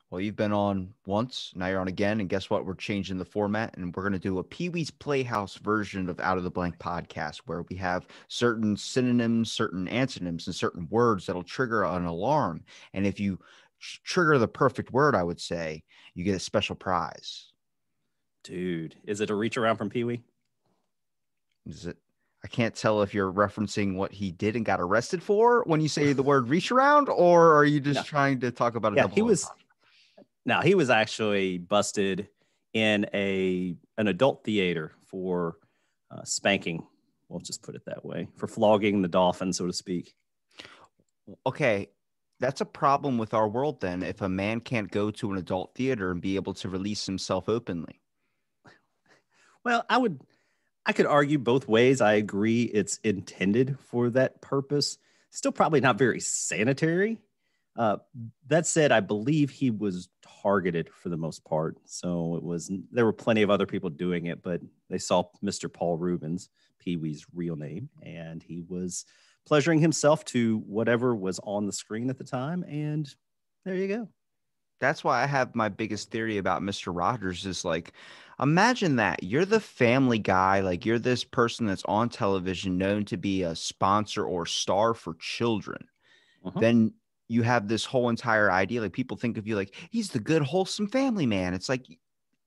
Well, you've been on once, now you're on again, and guess what? We're changing the format, and we're going to do a Pee Wee's Playhouse version of Out of the Blank podcast, where we have certain synonyms, certain antonyms, and certain words that'll trigger an alarm. And if you trigger the perfect word, I would say, you get a special prize. Dude, is it a reach around from Pee Wee? Is it? I can't tell if you're referencing what he did and got arrested for when you say the word reach around, or are you just No. trying to talk about a Yeah, double entendre? he was actually busted in an adult theater for spanking. We'll just put it that way, for flogging the dolphin, so to speak. Okay, that's a problem with our world then if a man can't go to an adult theater and be able to release himself openly. Well, I could argue both ways. I agree it's intended for that purpose. Still probably not very sanitary. Uh, that said, I believe he was targeted for the most part. So there were plenty of other people doing it, but they saw Mr. Paul Rubens, Pee Wee's real name, and he was pleasuring himself to whatever was on the screen at the time. And there you go. That's why I have my biggest theory about Mr. Rogers is like, imagine that you're the family guy, like you're this person that's on television known to be a sponsor or star for children. Uh-huh. Then you have this whole entire idea. Like people think of you like he's the good, wholesome family man. It's like,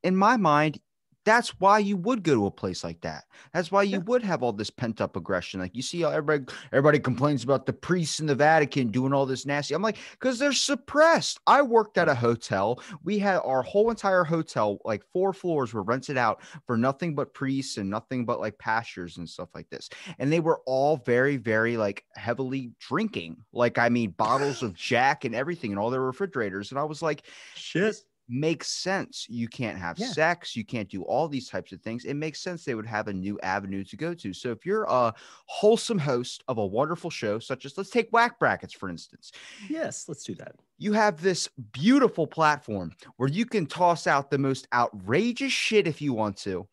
in my mind, that's why you would go to a place like that. That's why you Yeah. would have all this pent up aggression. Like you see how everybody complains about the priests in the Vatican doing all this nasty. I'm like, because they're suppressed. I worked at a hotel. We had our whole entire hotel, like 4 floors, were rented out for nothing but priests and nothing but like pastures and stuff like this. And they were all very, very like heavily drinking. Like, I mean, bottles of Jack and everything in all their refrigerators. And I was like, Shit. makes sense. You can't have Yeah. sex. You can't do all these types of things. It makes sense they would have a new avenue to go to. So if you're a wholesome host of a wonderful show, such as let's take Whack Brackets, for instance, Yes, let's do that. you have this beautiful platform where you can toss out the most outrageous shit if you want to.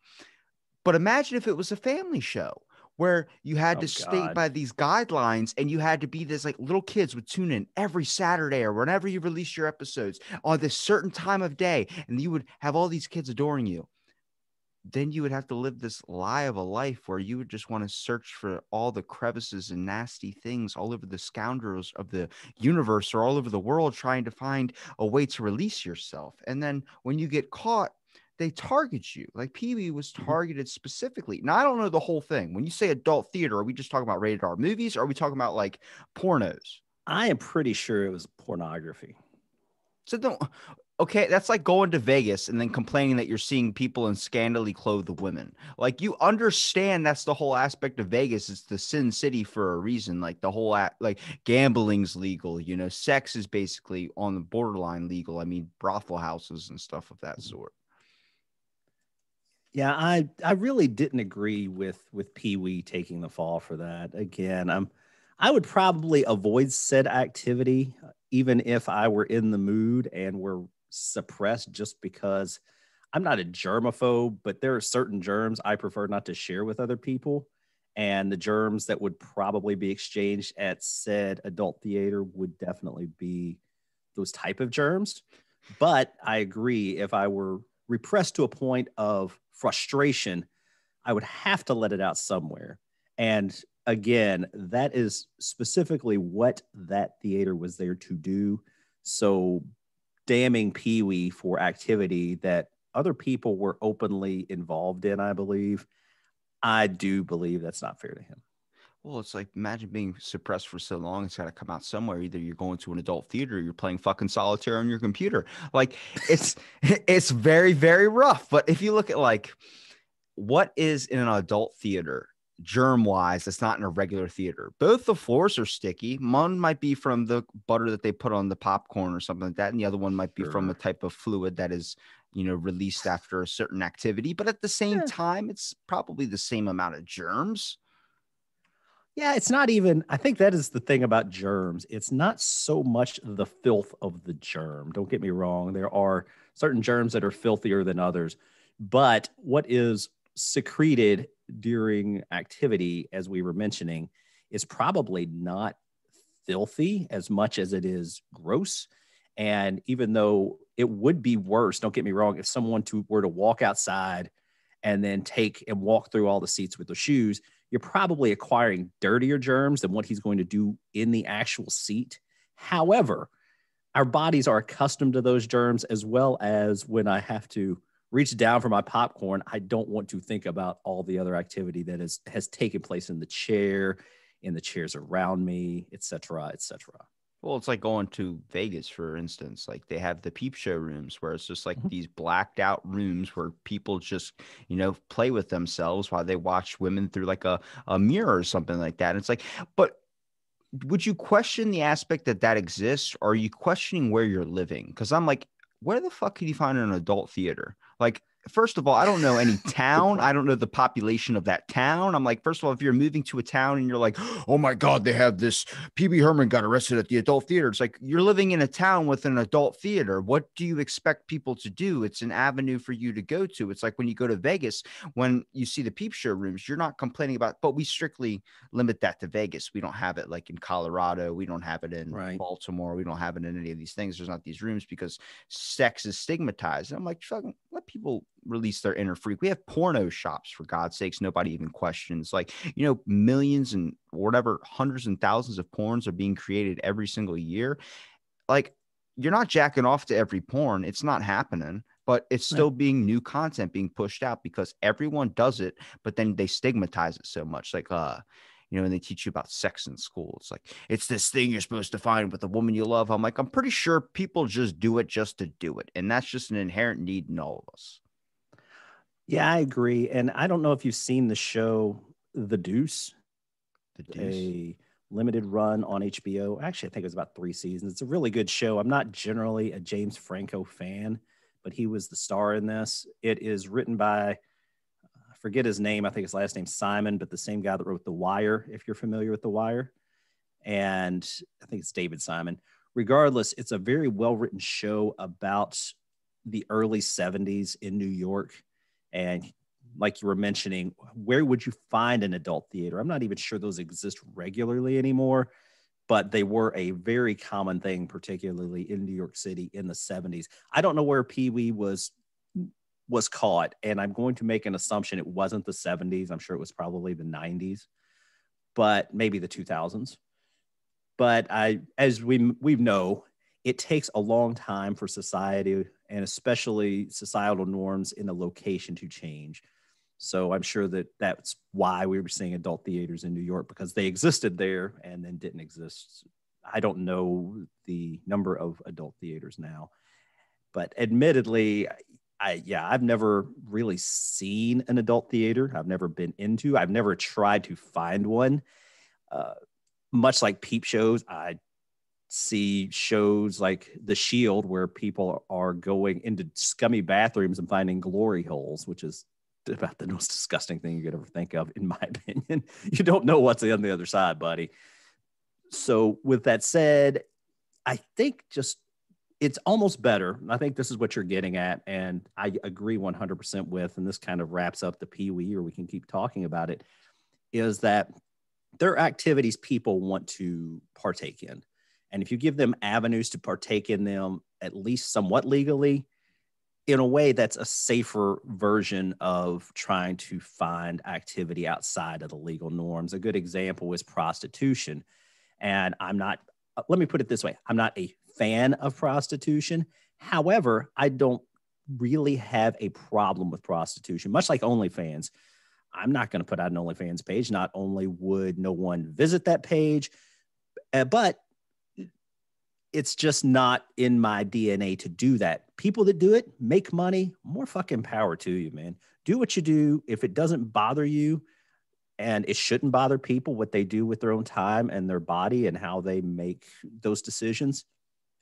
But imagine if it was a family show where you had Oh, to stay God. by these guidelines and you had to be this, like, little kids would tune in every Saturday or whenever you release your episodes on this certain time of day, and you would have all these kids adoring you. Then you would have to live this lie of a life where you would just want to search for all the crevices and nasty things all over the scoundrels of the universe or all over the world, trying to find a way to release yourself. And then when you get caught, they target you. Like Pee Wee was targeted specifically. Now, I don't know the whole thing. When you say adult theater, are we just talking about rated R movies? Or are we talking about like pornos? I am pretty sure it was pornography. So don't. Okay, that's like going to Vegas and then complaining that you're seeing people in scantily clothed women. Like, you understand that's the whole aspect of Vegas. It's the Sin City for a reason. Like the whole like gambling's legal. Sex is basically on the borderline legal. I mean, brothel houses and stuff of that sort. Yeah, I really didn't agree with Pee Wee taking the fall for that. Again, I would probably avoid said activity even if I were in the mood and were suppressed, just because I'm not a germaphobe, but there are certain germs I prefer not to share with other people. And the germs that would probably be exchanged at said adult theater would definitely be those type of germs. But I agree, if I were repressed to a point of frustration, I would have to let it out somewhere. And again, that is specifically what that theater was there to do. So damning Pee Wee for activity that other people were openly involved in, I do believe that's not fair to him. Well, it's like, imagine being suppressed for so long. It's got to come out somewhere. Either you're going to an adult theater, or you're playing fucking solitaire on your computer. Like, it's it's very, very rough. But if you look at like what is in an adult theater, germ wise, that's not in a regular theater. Both the floors are sticky. One might be from the butter that they put on the popcorn or something like that, and the other one might be from a Sure. type of fluid that is, released after a certain activity. But at the same Yeah. time, it's probably the same amount of germs. Yeah, it's not even, I think that is the thing about germs. It's not so much the filth of the germ. Don't get me wrong. There are certain germs that are filthier than others. But what is secreted during activity, as we were mentioning, is probably not filthy as much as it is gross. And even though it would be worse, don't get me wrong, if someone were to walk outside and then take and walk through all the seats with their shoes, you're probably acquiring dirtier germs than what he's going to do in the actual seat. However, our bodies are accustomed to those germs, as well as when I have to reach down for my popcorn, I don't want to think about all the other activity that has taken place in the chair, in the chairs around me, et cetera, et cetera. Well, it's like going to Vegas, for instance. Like they have the peep show rooms where it's just like Mhm. these blacked out rooms where people just, play with themselves while they watch women through like a mirror or something like that. And it's like, but would you question the aspect that that exists? Or are you questioning where you're living? Because I'm like, where the fuck can you find an adult theater? Like, first of all, I don't know any Good town. point. I don't know the population of that town. I'm like, first of all, if you're moving to a town and you're like, oh my God, they have this PB Herman got arrested at the adult theater. It's like you're living in a town with an adult theater. What do you expect people to do? It's an avenue for you to go to. It's like when you go to Vegas, when you see the peep show rooms, you're not complaining about, but we strictly limit that to Vegas. We don't have it like in Colorado. We don't have it in Right. Baltimore. We don't have it in any of these things. There's not these rooms because sex is stigmatized. And I'm like, fucking let people release their inner freak. We have porno shops, for God's sakes. Nobody even questions. Like, millions and whatever, hundreds and thousands of porns are being created every single year. Like, you're not jacking off to every porn. It's not happening, but it's Right. still being new content being pushed out because everyone does it, but then they stigmatize it so much. Like, and they teach you about sex in school. It's like, it's this thing you're supposed to find with the woman you love. I'm like, I'm pretty sure people just do it just to do it. And that's just an inherent need in all of us. Yeah, I agree. And I don't know if you've seen the show The Deuce, The deuce. a limited run on HBO. Actually, I think it was about 3 seasons. It's a really good show. I'm not generally a James Franco fan, but he was the star in this. It is written by, I forget his name. I think his last name's Simon, but the same guy that wrote The Wire, if you're familiar with The Wire. And I think it's David Simon. Regardless, it's a very well written show about the early 70s in New York. And like you were mentioning, where would you find an adult theater? I'm not even sure those exist regularly anymore, but they were a very common thing, particularly in New York City in the 70s. I don't know where Pee Wee was caught, and I'm going to make an assumption it wasn't the 70s. I'm sure it was probably the 90s, but maybe the 2000s. But as we know, it takes a long time for society and especially societal norms in a location to change. So I'm sure that that's why we were seeing adult theaters in New York, because they existed there and then didn't exist. I don't know the number of adult theaters now, but admittedly, I've never really seen an adult theater. I've never been into. I've never tried to find one. Uh, Much like peep shows, I see shows like The Shield where people are going into scummy bathrooms and finding glory holes, which is about the most disgusting thing you could ever think of, in my opinion. You don't know what's on the other side, buddy. So, with that said, I think just it's almost better. I think this is what you're getting at, and I agree 100% with. And this kind of wraps up the Pee Wee, or we can keep talking about it. Is that there are activities people want to partake in. And if you give them avenues to partake in them, at least somewhat legally, in a way, that's a safer version of trying to find activity outside of the legal norms. A good example is prostitution. And let me put it this way, I'm not a fan of prostitution. However, I don't really have a problem with prostitution, much like OnlyFans. I'm not going to put out an OnlyFans page. Not only would no one visit that page, but it's just not in my DNA to do that. People that do it make money, more fucking power to you, man. Do what you do. If it doesn't bother you, and it shouldn't bother people what they do with their own time and their body and how they make those decisions,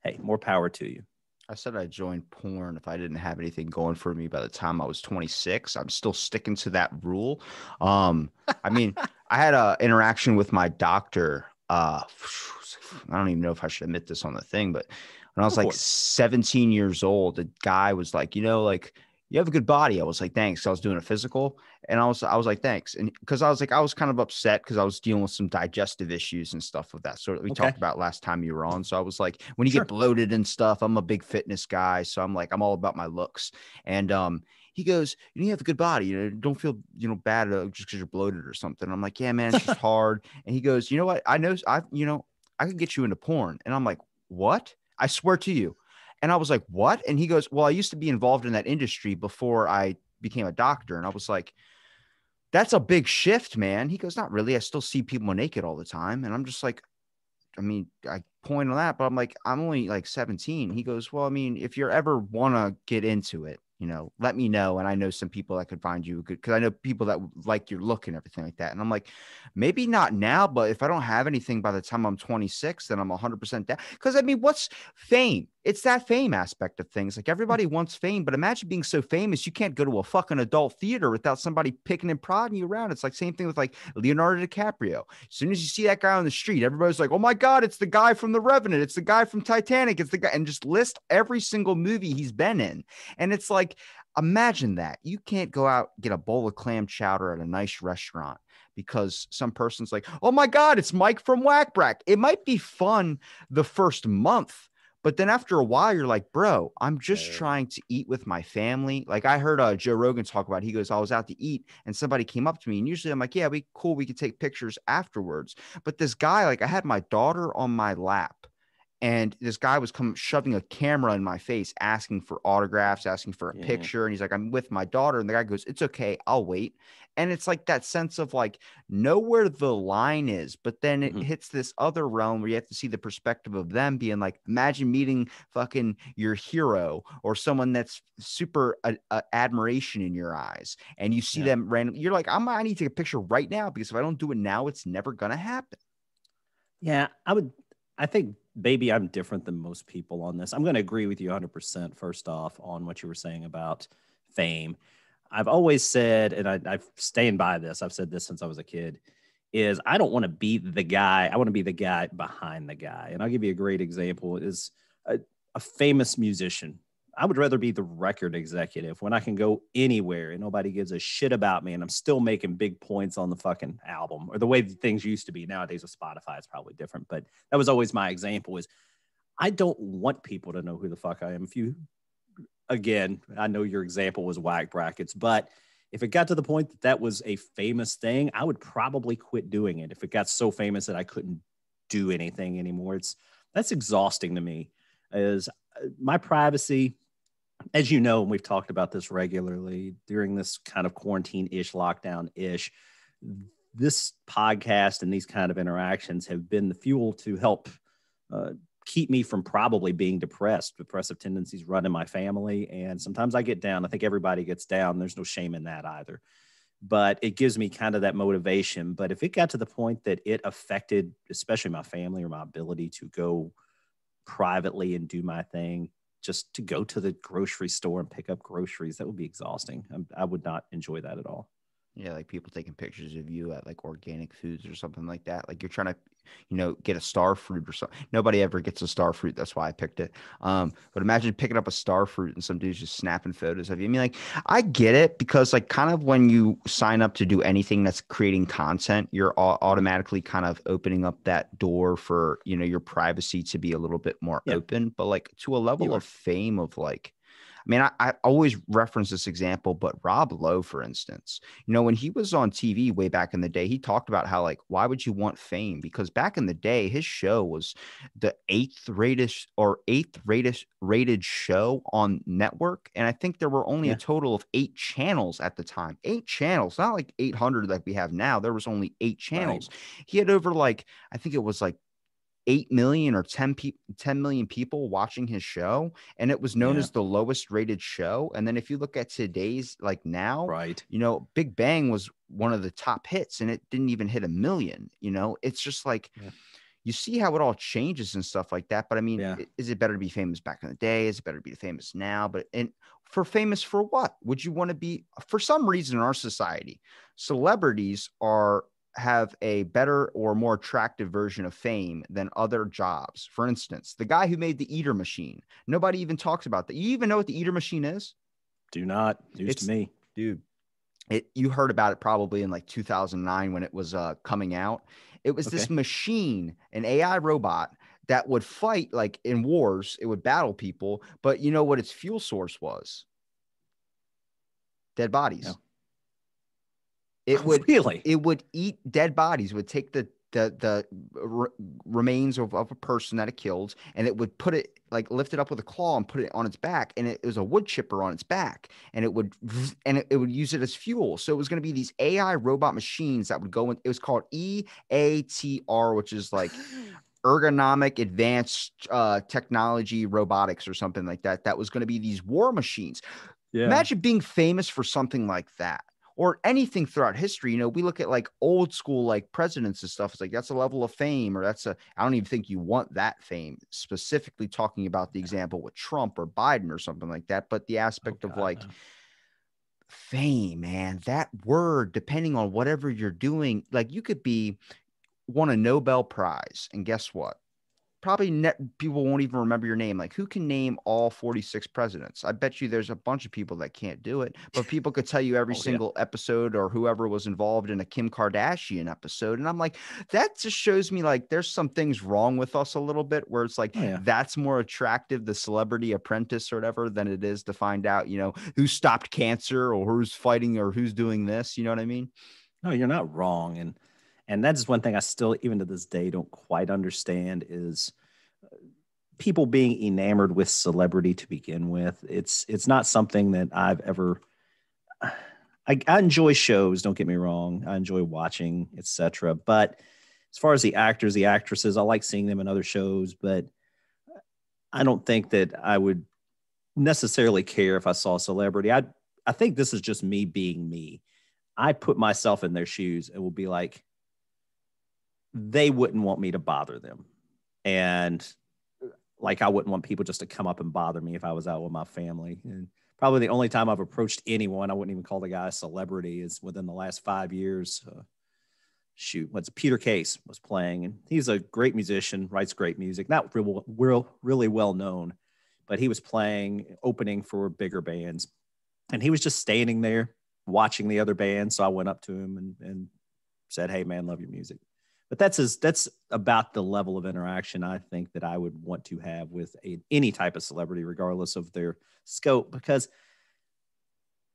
hey, more power to you. I said I joined porn if I didn't have anything going for me by the time I was 26. I'm still sticking to that rule. I mean, I had a interaction with my doctor. I don't even know if I should admit this on the thing, but when I was Go like for it. 17 years old, the guy was like, like you have a good body. I was like, thanks. So I was doing a physical, and I was like, thanks. And because I was kind of upset because I was dealing with some digestive issues and stuff with that sort of we Okay. talked about last time you were on. So I was like, when you Sure. get bloated and stuff, I'm a big fitness guy. So I'm like, I'm all about my looks. And he goes, you have a good body. Don't feel, bad just because you're bloated or something. I'm like, yeah, man, it's just hard. And he goes, you know what? I know I could get you into porn. And I'm like, what? I swear to you. And I was like, what? And he goes, well, I used to be involved in that industry before I became a doctor. And I was like, that's a big shift, man. He goes, not really. I still see people naked all the time. And I'm just like, I mean, I point on that, but I'm like, I'm only like 17. He goes, well, I mean, if you ever want to get into it, let me know. And I know some people that could find you good because I know people that like your look and everything like that. And I'm like, maybe not now, but if I don't have anything by the time I'm 26, then I'm 100% down. Because I mean, what's fame? It's that fame aspect of things. Like everybody wants fame, but imagine being so famous you can't go to a fucking adult theater without somebody picking and prodding you around. It's like same thing with like Leonardo DiCaprio. As soon as you see that guy on the street, everybody's like, oh my God, it's the guy from The Revenant. It's the guy from Titanic. It's the guy, and just list every single movie he's been in. And it's like, imagine that. You can't go out, get a bowl of clam chowder at a nice restaurant because some person's like, oh my God, it's Mike from Whack Brack. It might be fun the first month, but then after a while, you're like, bro, I'm just trying to eat with my family. Like I heard Joe Rogan talk about, he goes, I was out to eat and somebody came up to me. And usually I'm like, yeah, cool. We could take pictures afterwards. But this guy, like I had my daughter on my lap and this guy was shoving a camera in my face, asking for autographs, asking for a picture. And he's like, I'm with my daughter. And the guy goes, it's okay. I'll wait. And it's like that sense of like, know where the line is. But then it hits this other realm where you have to see the perspective of them being like, imagine meeting fucking your hero or someone that's super admiration in your eyes. And you see them random. You're like, I need to take a picture right now because if I don't do it now, it's never going to happen. Yeah, I think maybe I'm different than most people on this. I'm going to agree with you 100% first off on what you were saying about fame. I've always said, and I've staying by this, I've said this since I was a kid, is I don't want to be the guy. I want to be the guy behind the guy. And I'll give you a great example is a famous musician. I would rather be the record executive when I can go anywhere and nobody gives a shit about me and I'm still making big points on the fucking album or the way things used to be. Nowadays with Spotify, it's probably different, but that was always my example is I don't want people to know who the fuck I am. Again, I know your example was Whack Brackets, but if it got to the point that that was a famous thing, I would probably quit doing it. If it got so famous that I couldn't do anything anymore, that's exhausting to me. Is my privacy, as you know, and we've talked about this regularly during this kind of quarantine-ish, lockdown-ish, this podcast and these kind of interactions have been the fuel to help keep me from probably being depressed. Depressive tendencies run in my family, and sometimes I get down. I think everybody gets down. There's no shame in that either. But it gives me kind of that motivation. But if it got to the point that it affected, especially my family or my ability to go privately and do my thing, just to go to the grocery store and pick up groceries, that would be exhausting. I would not enjoy that at all. Yeah, like people taking pictures of you at like organic foods or something like that. Like you're trying to, get a star fruit or something. Nobody ever gets a star fruit. That's why I picked it. But imagine picking up a star fruit and some dude's just snapping photos of you. I mean, like, I get it because like kind of when you sign up to do anything that's creating content, you're automatically kind of opening up that door for, your privacy to be a little bit more open. But like to a level of fame of like, I mean, I always reference this example, but Rob Lowe, for instance, when he was on TV way back in the day, he talked about how, like, why would you want fame? Because back in the day, his show was the eighth rated show on network. And I think there were only a total of 8 channels at the time. 8 channels, not like 800 like we have now. There was only 8 channels. Right. He had over I think it was 8 million or 10 million people watching his show, and it was known as the lowest rated show. And then if you look at today's now, right, Big Bang was one of the top hits and it didn't even hit 1 million. It's just you see how it all changes and stuff like that. But I mean, is it better to be famous back in the day? Is it better to be famous now? And for famous for what? Would you want to be? For some reason in our society, celebrities have a better or more attractive version of fame than other jobs. For instance, the guy who made the Eater machine, nobody even talks about that. You even know what the Eater machine is? Do not. News to me. Dude, you heard about it probably in like 2009 when it was coming out. It was this machine, an AI robot that would fight like in wars. It would battle people, but you know what its fuel source was? Dead bodies. No. It would really. It would eat dead bodies. Would take the remains of a person that it killed, and it would put it like lift it up with a claw and put it on its back, and it was a wood chipper on its back, and it would use it as fuel. So it was going to be these AI robot machines that would go in. It was called EATR, which is like ergonomic advanced technology robotics or something like that. That was going to be these war machines. Yeah. Imagine being famous for something like that. Or anything throughout history. You know, we look at like old school, like presidents and stuff. It's like, that's a level of fame, or I don't even think you want that fame, specifically talking about the example with Trump or Biden or something like that. But the aspect of like fame, man, that word, depending on whatever you're doing, like you could won a Nobel Prize. And guess what? Probably people won't even remember your name. Like, who can name all 46 presidents? I bet you there's a bunch of people that can't do it, but people could tell you every single episode or whoever was involved in a Kim Kardashian episode. And I'm like, that just shows me like there's some things wrong with us a little bit, where it's like, that's more attractive, the Celebrity Apprentice or whatever, than it is to find out, you know, who stopped cancer or who's fighting or who's doing this. You know what I mean? No, you're not wrong. And that's one thing I still, even to this day, don't quite understand is people being enamored with celebrity to begin with. It's not something that I've ever. I enjoy shows. Don't get me wrong. I enjoy watching, etc. But as far as the actors, the actresses, I like seeing them in other shows. But I don't think that I would necessarily care if I saw a celebrity. I think this is just me being me. I put myself in their shoes and will be like, they wouldn't want me to bother them. And like, I wouldn't want people just to come up and bother me if I was out with my family. And probably the only time I've approached anyone, I wouldn't even call the guy a celebrity, is within the last 5 years. Peter Case was playing, and he's a great musician, writes great music, not really well known, but he was playing, opening for bigger bands. And he was just standing there watching the other band. So I went up to him and said, "Hey man, love your music." But that's about the level of interaction I think that I would want to have with any type of celebrity, regardless of their scope. Because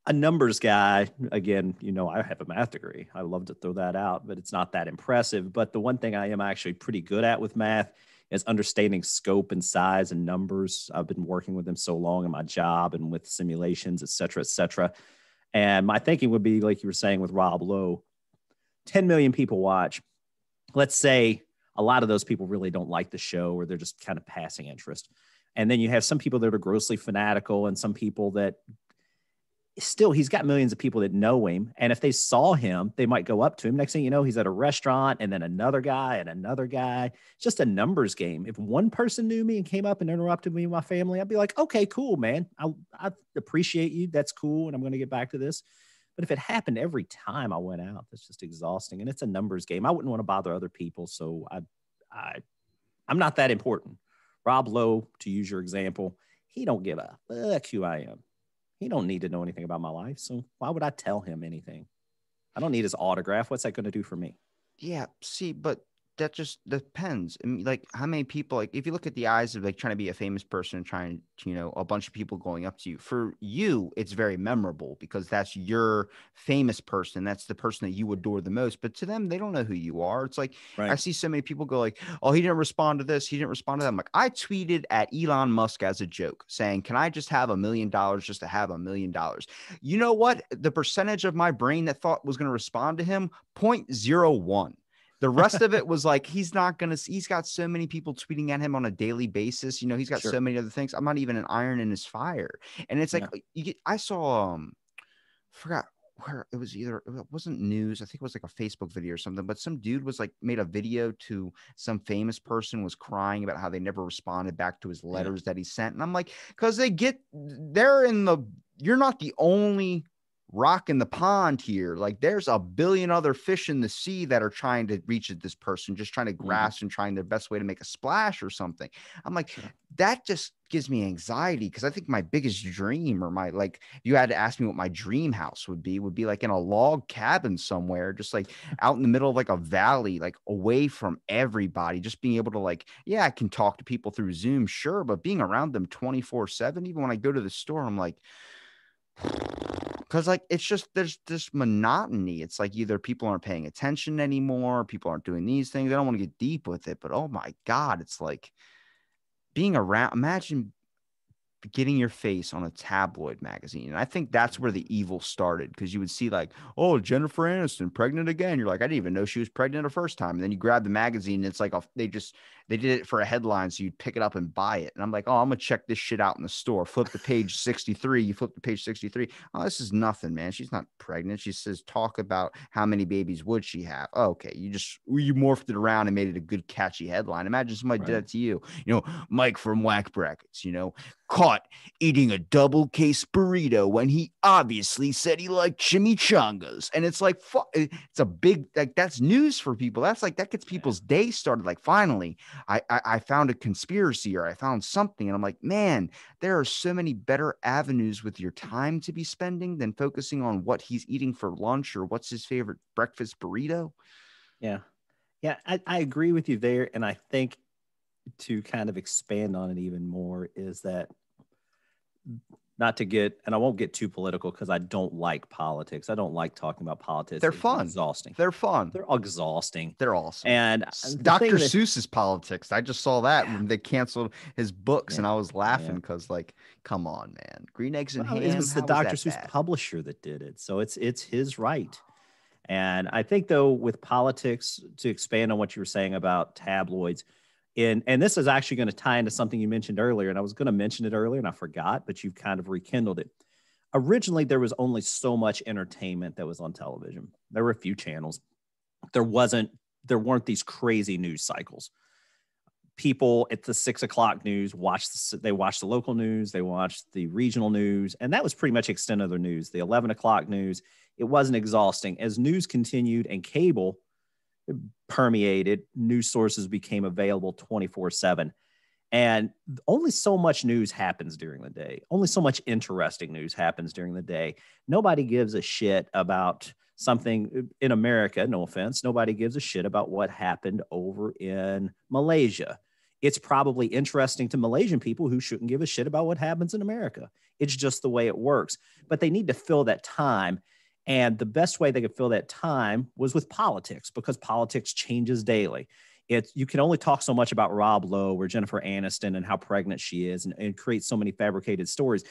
a numbers guy, again, you know, I have a math degree. I love to throw that out, but it's not that impressive. But the one thing I am actually pretty good at with math is understanding scope and size and numbers. I've been working with them so long in my job and with simulations, et cetera, et cetera. And my thinking would be, like you were saying with Rob Lowe, 10 million people watch. Let's say a lot of those people really don't like the show, or they're just kind of passing interest. And then you have some people that are grossly fanatical, and some people that still, he's got millions of people that know him. And if they saw him, they might go up to him. Next thing you know, he's at a restaurant, and then another guy and another guy. It's just a numbers game. If one person knew me and came up and interrupted me and my family, I'd be like, okay, cool, man. I appreciate you. That's cool. And I'm going to get back to this. But if it happened every time I went out, that's just exhausting. And it's a numbers game. I wouldn't want to bother other people. So I'm not that important. Rob Lowe, to use your example, he don't give a fuck who I am. He don't need to know anything about my life. So why would I tell him anything? I don't need his autograph. What's that going to do for me? Yeah. See, but that just depends. I mean, like, how many people, like, if you look at the eyes of like trying to be a famous person and trying to, you know, a bunch of people going up to you, for you, it's very memorable because that's your famous person. That's the person that you adore the most. But to them, they don't know who you are. It's like, I see so many people go like, oh, he didn't respond to this. He didn't respond to that. I'm like, I tweeted at Elon Musk as a joke saying, can I just have $1 million just to have $1 million? You know what? The percentage of my brain that thought was going to respond to him, 0.01. The rest of it was like, he's got so many people tweeting at him on a daily basis. You know, he's got so many other things. I'm not even an iron in his fire. And it's like, I saw, forgot where it was, either it wasn't news. I think it was like a Facebook video or something, but some dude was like made a video to some famous person, was crying about how they never responded back to his letters that he sent. And I'm like, because you're not the only rock in the pond here. Like there's a billion other fish in the sea that are trying to reach at this person, just trying to grasp and trying their best way to make a splash or something. I'm like, that just gives me anxiety, because I think my biggest dream, or my, like, if you had to ask me what my dream house would be like in a log cabin somewhere, just like out in the middle of like a valley, like away from everybody, just being able to, like, yeah, I can talk to people through Zoom, sure, but being around them 24/7, even when I go to the store, I'm like, because like it's just, there's this monotony. It's like either people aren't paying attention anymore, people aren't doing these things. I don't want to get deep with it, but oh my God, it's like being around, imagine getting your face on a tabloid magazine. And I think that's where the evil started, because you would see like, oh, Jennifer Aniston pregnant again. You're like, I didn't even know she was pregnant the first time. And then you grab the magazine and it's like, they did it for a headline. So you'd pick it up and buy it. And I'm like, oh, I'm going to check this shit out in the store. Flip to page 63. You flip to page 63. Oh, this is nothing, man. She's not pregnant. She says, talk about how many babies would she have. Oh, okay. You morphed it around and made it a good, catchy headline. Imagine somebody did that to you. Mike from Whack Brackets, caught eating a double case burrito when he obviously said he liked chimichangas. And it's like, it's a big, like, that's news for people. That's like, that gets people's day started. Like, finally, I found a conspiracy, or I found something. And I'm like, man, there are so many better avenues with your time to be spending than focusing on what he's eating for lunch or what's his favorite breakfast burrito. Yeah. Yeah. I agree with you there. And I think to kind of expand on it even more is that, not to get, and I won't get too political because I don't like politics. I don't like talking about politics. They're fun. Exhausting. They're fun. They're exhausting. They're awesome. And Dr. Seuss's politics. I just saw that when they canceled his books, and I was laughing because, like, come on, man. Green Eggs and Ham. It was the Dr. Seuss publisher that did it. So it's his right. And I think, though, with politics, to expand on what you were saying about tabloids, and this is actually going to tie into something you mentioned earlier, and I was going to mention it earlier and I forgot, but you've kind of rekindled it. Originally, there was only so much entertainment that was on television. There were a few channels. There weren't these crazy news cycles. People at the 6 o'clock news watched the local news, they watched the regional news, and that was pretty much extent of their news. The 11 o'clock news, it wasn't exhausting. As news continued and cable permeated, news sources became available 24/7. And only so much news happens during the day. Only so much interesting news happens during the day. Nobody gives a shit about something in America. No offense. Nobody gives a shit about what happened over in Malaysia. It's probably interesting to Malaysian people who shouldn't give a shit about what happens in America. It's just the way it works. But they need to fill that time. And the best way they could fill that time was with politics, because politics changes daily. You can only talk so much about Rob Lowe or Jennifer Aniston and how pregnant she is, and create so many fabricated stories.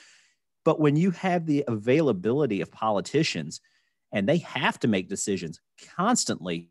But when you have the availability of politicians and they have to make decisions constantly,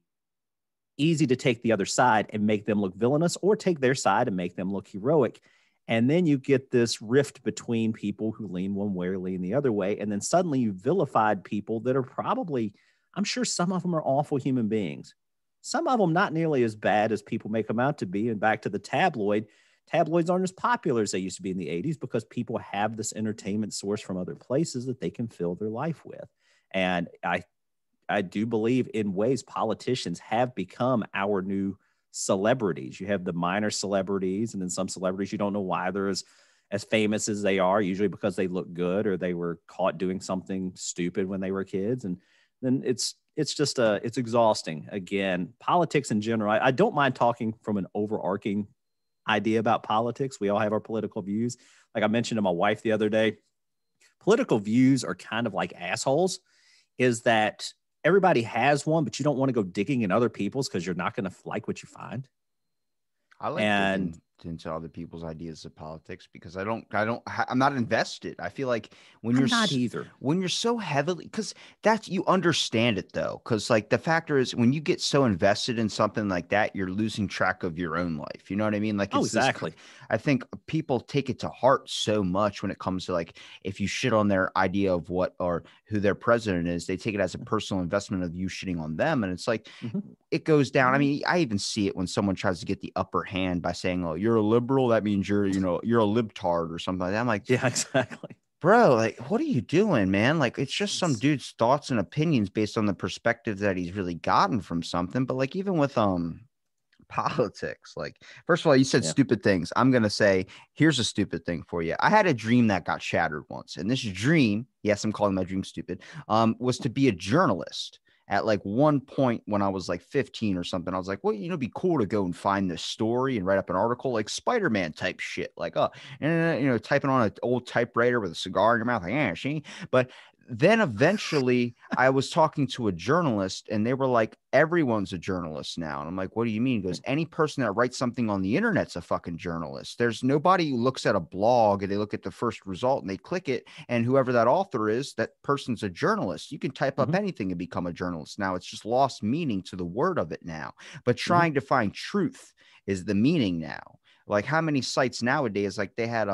easy to take the other side and make them look villainous, or take their side and make them look heroic. And then you get this rift between people who lean one way or lean the other way. And then suddenly you vilified people that are probably, I'm sure some of them are awful human beings. Some of them not nearly as bad as people make them out to be. And back to the tabloids aren't as popular as they used to be in the 80s, because people have this entertainment source from other places that they can fill their life with. And I do believe in ways politicians have become our new celebrities. You have the minor celebrities, and then some celebrities you don't know why they're as famous as they are, usually because they look good or they were caught doing something stupid when they were kids. And then it's exhausting. Again, politics in general, I don't mind talking from an overarching idea about politics. We all have our political views. Like I mentioned to my wife the other day, political views are kind of like assholes, is that everybody has one, but you don't want to go digging in other people's because you're not going to like what you find. I like digging into other people's ideas of politics, because I'm not invested. I feel like when you're not either, when you're so heavily, because you understand it though. Cause like the factor is, when you get so invested in something like that, you're losing track of your own life. You know what I mean? Like, exactly. I think people take it to heart so much when it comes to, like, if you shit on their idea of what or who their president is, they take it as a personal investment of you shitting on them. And it's like, it goes down. I mean, I even see it when someone tries to get the upper hand by saying, oh, you're a liberal, that means you're a libtard or something like that. I'm like, yeah, exactly. bro, like, what are you doing, man? Like, it's just some It's dude's thoughts and opinions based on the perspective that he's really gotten from something. But like, even with politics, like, first of all, you said yeah. stupid things. I'm gonna say, here's a stupid thing for you. I had a dream that got shattered once, and this dream, yes, I'm calling my dream stupid, was to be a journalist. At like one point when I was like 15 or something, I was like, well, it'd be cool to go and find this story and write up an article, like Spider-Man type shit, like, and typing on an old typewriter with a cigar in your mouth, like, yeah, she. But then eventually I was talking to a journalist and they were like, everyone's a journalist now. And I'm like, what do you mean? He goes, any person that writes something on the internet's a fucking journalist. There's nobody who looks at a blog and they look at the first result and they click it. And whoever that author is, that person's a journalist. You can type up Hmm. anything and become a journalist. Now it's just lost meaning to the word of it now. But Hmm. trying to find truth is the meaning now. Like how many sites nowadays, like they had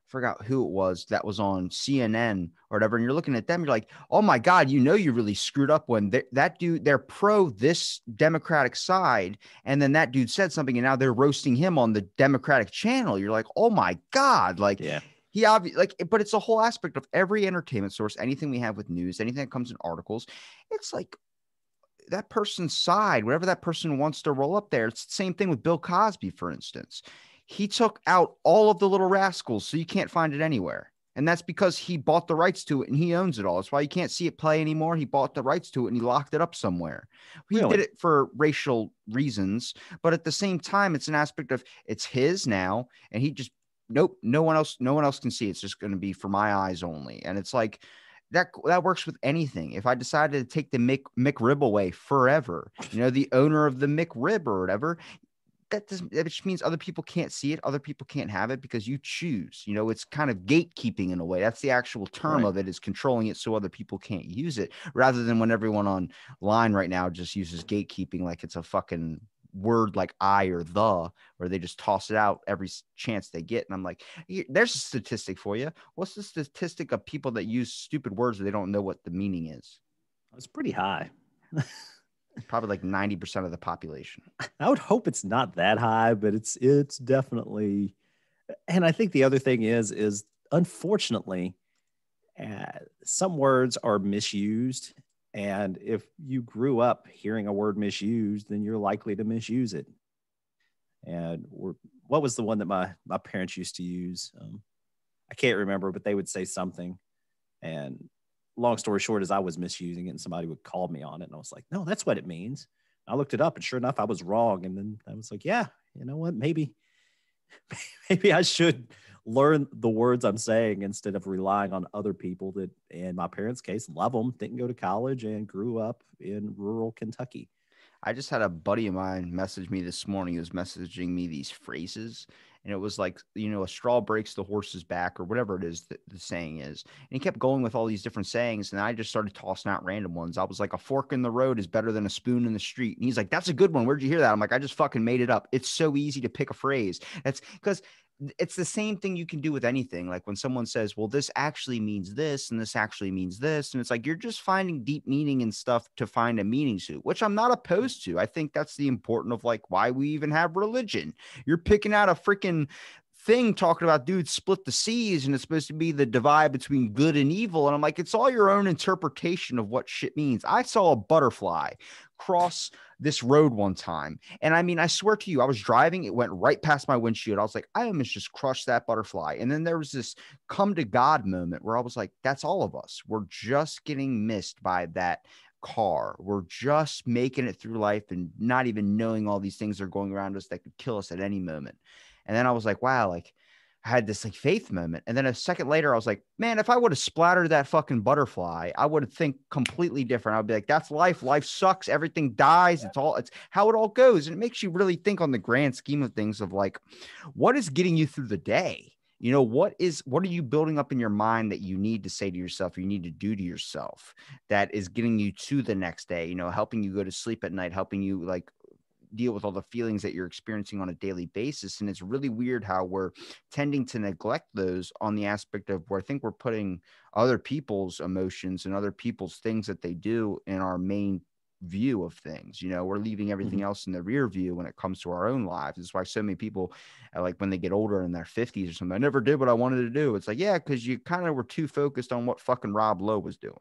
forgot who it was that was on CNN or whatever, and you're looking at them, you're like, oh my God, you really screwed up when that dude, they're pro this Democratic side, and then that dude said something, and now they're roasting him on the Democratic channel. You're like, oh my God, like Yeah. he obviously like, but it's a whole aspect of every entertainment source, anything we have with news, anything that comes in articles, it's like that person's side, whatever that person wants to roll up there. It's the same thing with Bill Cosby, for instance. He took out all of the little rascals, so you can't find it anywhere. And that's because he bought the rights to it and he owns it all. That's why you can't see it play anymore. He bought the rights to it and he locked it up somewhere. He did Really? it for racial reasons, but at the same time, it's an aspect of it's his now, and he just nope, no one else can see. It's just going to be for my eyes only. And it's like that works with anything. If I decided to take the McRib away forever, the owner of the McRib or whatever, that just means other people can't see it, other people can't have it because you choose. It's kind of gatekeeping in a way. That's the actual term Right. of it, is controlling it so other people can't use it, rather than when everyone online right now just uses gatekeeping like it's a fucking word like I or the, or they just toss it out every chance they get. And I'm like, there's a statistic for you. What's the statistic of people that use stupid words that they don't know what the meaning is? It's pretty high. Probably like 90% of the population. I would hope it's not that high, but it's definitely. And I think the other thing is unfortunately, some words are misused, and if you grew up hearing a word misused, then you're likely to misuse it. And what was the one that my parents used to use? I can't remember, but they would say something, and long story short is I was misusing it, and somebody would call me on it, and I was like, no, that's what it means. I looked it up, and sure enough, I was wrong. And then I was like, yeah, you know what? Maybe maybe I should learn the words I'm saying instead of relying on other people that, in my parents' case, love them, didn't go to college, and grew up in rural Kentucky. I just had a buddy of mine message me this morning. He was messaging me these phrases, and it was like, a straw breaks the horse's back, or whatever it is that the saying is. And he kept going with all these different sayings, and I just started tossing out random ones. I was like, a fork in the road is better than a spoon in the street. And he's like, that's a good one. Where'd you hear that? I'm like, I just fucking made it up. It's so easy to pick a phrase. That's because it's the same thing you can do with anything. Like when someone says, well, this actually means this and this actually means this. And it's like, you're just finding deep meaning and stuff to find a meaning to, which I'm not opposed to. I think that's the important of like why we even have religion. You're picking out a freaking thing talking about dudes split the seas and it's supposed to be the divide between good and evil. And I'm like, it's all your own interpretation of what shit means. I saw a butterfly cross this road one time. And I mean, I swear to you, I was driving, it went right past my windshield. I was like, I almost just crushed that butterfly. And then there was this come to God moment where I was like, that's all of us. We're just getting missed by that car. We're just making it through life and not even knowing all these things are going around us that could kill us at any moment. And then I was like, wow, like I had this like faith moment. And then a second later, I was like, man, if I would have splattered that fucking butterfly, I would think completely different. I'd be like, that's life. Life sucks. Everything dies. It's how it all goes. And it makes you really think on the grand scheme of things of like, what is getting you through the day? What are you building up in your mind that you need to say to yourself, or you need to do to yourself that is getting you to the next day, helping you go to sleep at night, helping you like deal with all the feelings that you're experiencing on a daily basis. And it's really weird how we're tending to neglect those on the aspect of where I think we're putting other people's emotions and other people's things that they do in our main view of things. We're leaving everything else in the rear view when it comes to our own lives. It's why so many people, like when they get older in their 50s or something, I never did what I wanted to do. It's like, yeah, because you kind of were too focused on what fucking Rob Lowe was doing.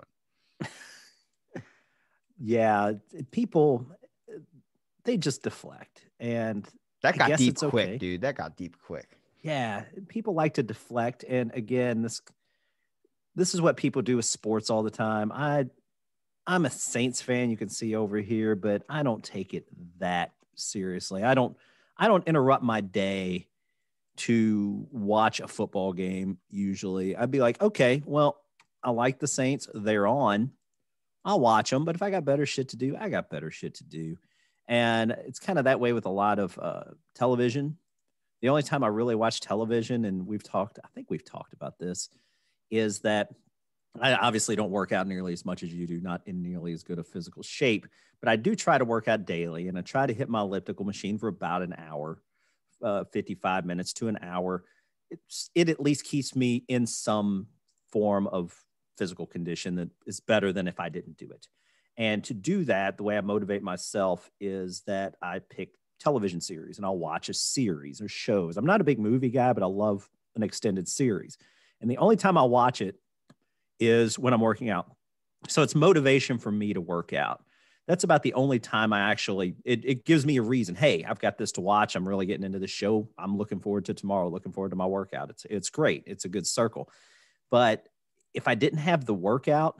Yeah, people, they just deflect, and That I got guess deep it's quick, okay. dude. That got deep quick. Yeah, people like to deflect, and again, this is what people do with sports all the time. I'm a Saints fan, you can see over here, but I don't take it that seriously. I don't interrupt my day to watch a football game usually. I'd be like, okay, well, I like the Saints, they're on. I'll watch them, but if I got better shit to do, I got better shit to do. And it's kind of that way with a lot of television. The only time I really watch television, and I think we've talked about this, is that I obviously don't work out nearly as much as you do, not in nearly as good a physical shape, but I do try to work out daily, and I try to hit my elliptical machine for about an hour, 55 minutes to an hour. It at least keeps me in some form of physical condition that is better than if I didn't do it. And to do that, the way I motivate myself is that I pick television series and I'll watch a series or shows. I'm not a big movie guy, but I love an extended series. And the only time I'll watch it is when I'm working out. So it's motivation for me to work out. That's about the only time it gives me a reason. Hey, I've got this to watch. I'm really getting into the show. I'm looking forward to tomorrow, looking forward to my workout. It's great. It's a good circle. But if I didn't have the workout,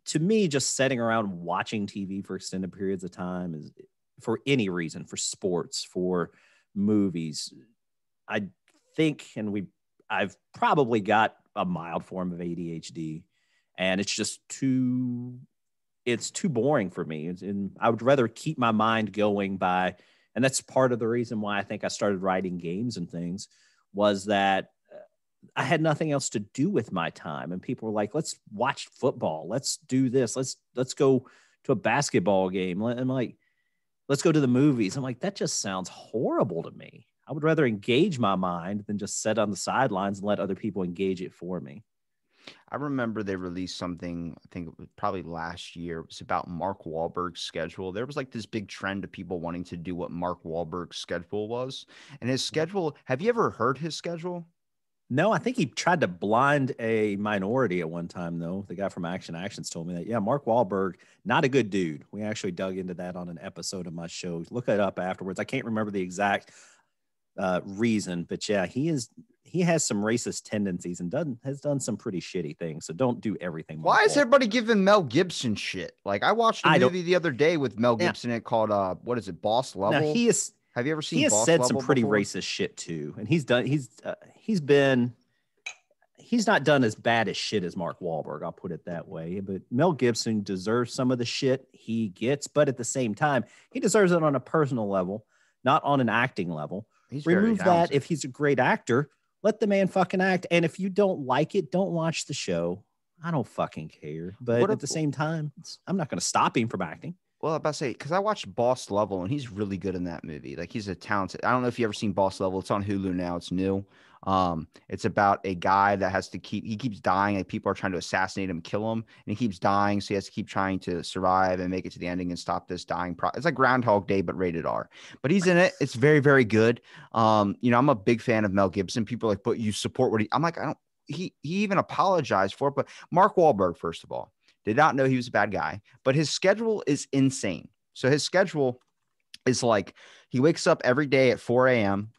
to me, just sitting around watching TV for extended periods of time is, for any reason, for sports, for movies, I think, I've probably got a mild form of ADHD, and it's too boring for me. And I would rather keep my mind going and that's part of the reason why I think I started writing games and things, was that I had nothing else to do with my time. And people were like, let's watch football. Let's do this. Let's go to a basketball game. I'm like, let's go to the movies. I'm like, that just sounds horrible to me. I would rather engage my mind than just sit on the sidelines and let other people engage it for me. I remember they released something, I think it was probably last year. It was about Mark Wahlberg's schedule. There was like this big trend of people wanting to do what Mark Wahlberg's schedule was. And his schedule, have you ever heard his schedule? No, I think he tried to blind a minority at one time, though. The guy from Action Actions told me that. Yeah, Mark Wahlberg, not a good dude. We actually dug into that on an episode of my show. Look it up afterwards. I can't remember the exact reason, but yeah, he has some racist tendencies and has done some pretty shitty things. So don't do everything. Why is everybody giving Mel Gibson shit? Like, I watched a movie the other day with Mel Gibson in it called what is it, Boss Level? Now have you ever seen? He has Boss said Level some pretty before? racist shit too, and he's not done as bad as shit as Mark Wahlberg. I'll put it that way. But Mel Gibson deserves some of the shit he gets, but at the same time, he deserves it on a personal level, not on an acting level. Remove that if he's a great actor. Let the man fucking act. And if you don't like it, don't watch the show. I don't fucking care. But at the same time, I'm not going to stop him from acting. Well, I'm about to say, because I watched Boss Level, and he's really good in that movie. Like, he's a talented. I don't know if you ever seen Boss Level. It's on Hulu now. It's new. It's about a guy that he keeps dying. Like, people are trying to assassinate him, kill him, and he keeps dying. So he has to keep trying to survive and make it to the ending and stop this dying. It's like Groundhog Day, but rated R. But he's in it. It's very, very good. I'm a big fan of Mel Gibson. People are like, but you support what I'm like, I don't. He even apologized for it. But Mark Wahlberg, first of all, did not know he was a bad guy, but his schedule is insane. So his schedule is like, he wakes up every day at 4 a.m.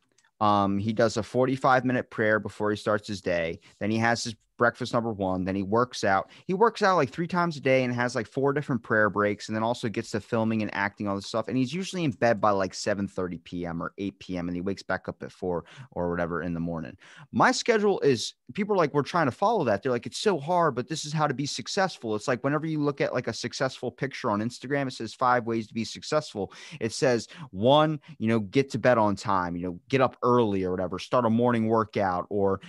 He does a 45-minute prayer before he starts his day. Then he has his breakfast number one. Then he works out. He works out like 3 times a day and has like 4 different prayer breaks, and then also gets to filming and acting, all this stuff. And he's usually in bed by like 7:30 p.m. or 8 p.m. and he wakes back up at 4 or whatever in the morning. My schedule is, people are like, we're trying to follow that. They're like, it's so hard, but this is how to be successful. It's like whenever you look at like a successful picture on Instagram, it says 5 ways to be successful. It says 1, get to bed on time, get up early or whatever, start a morning workout, or,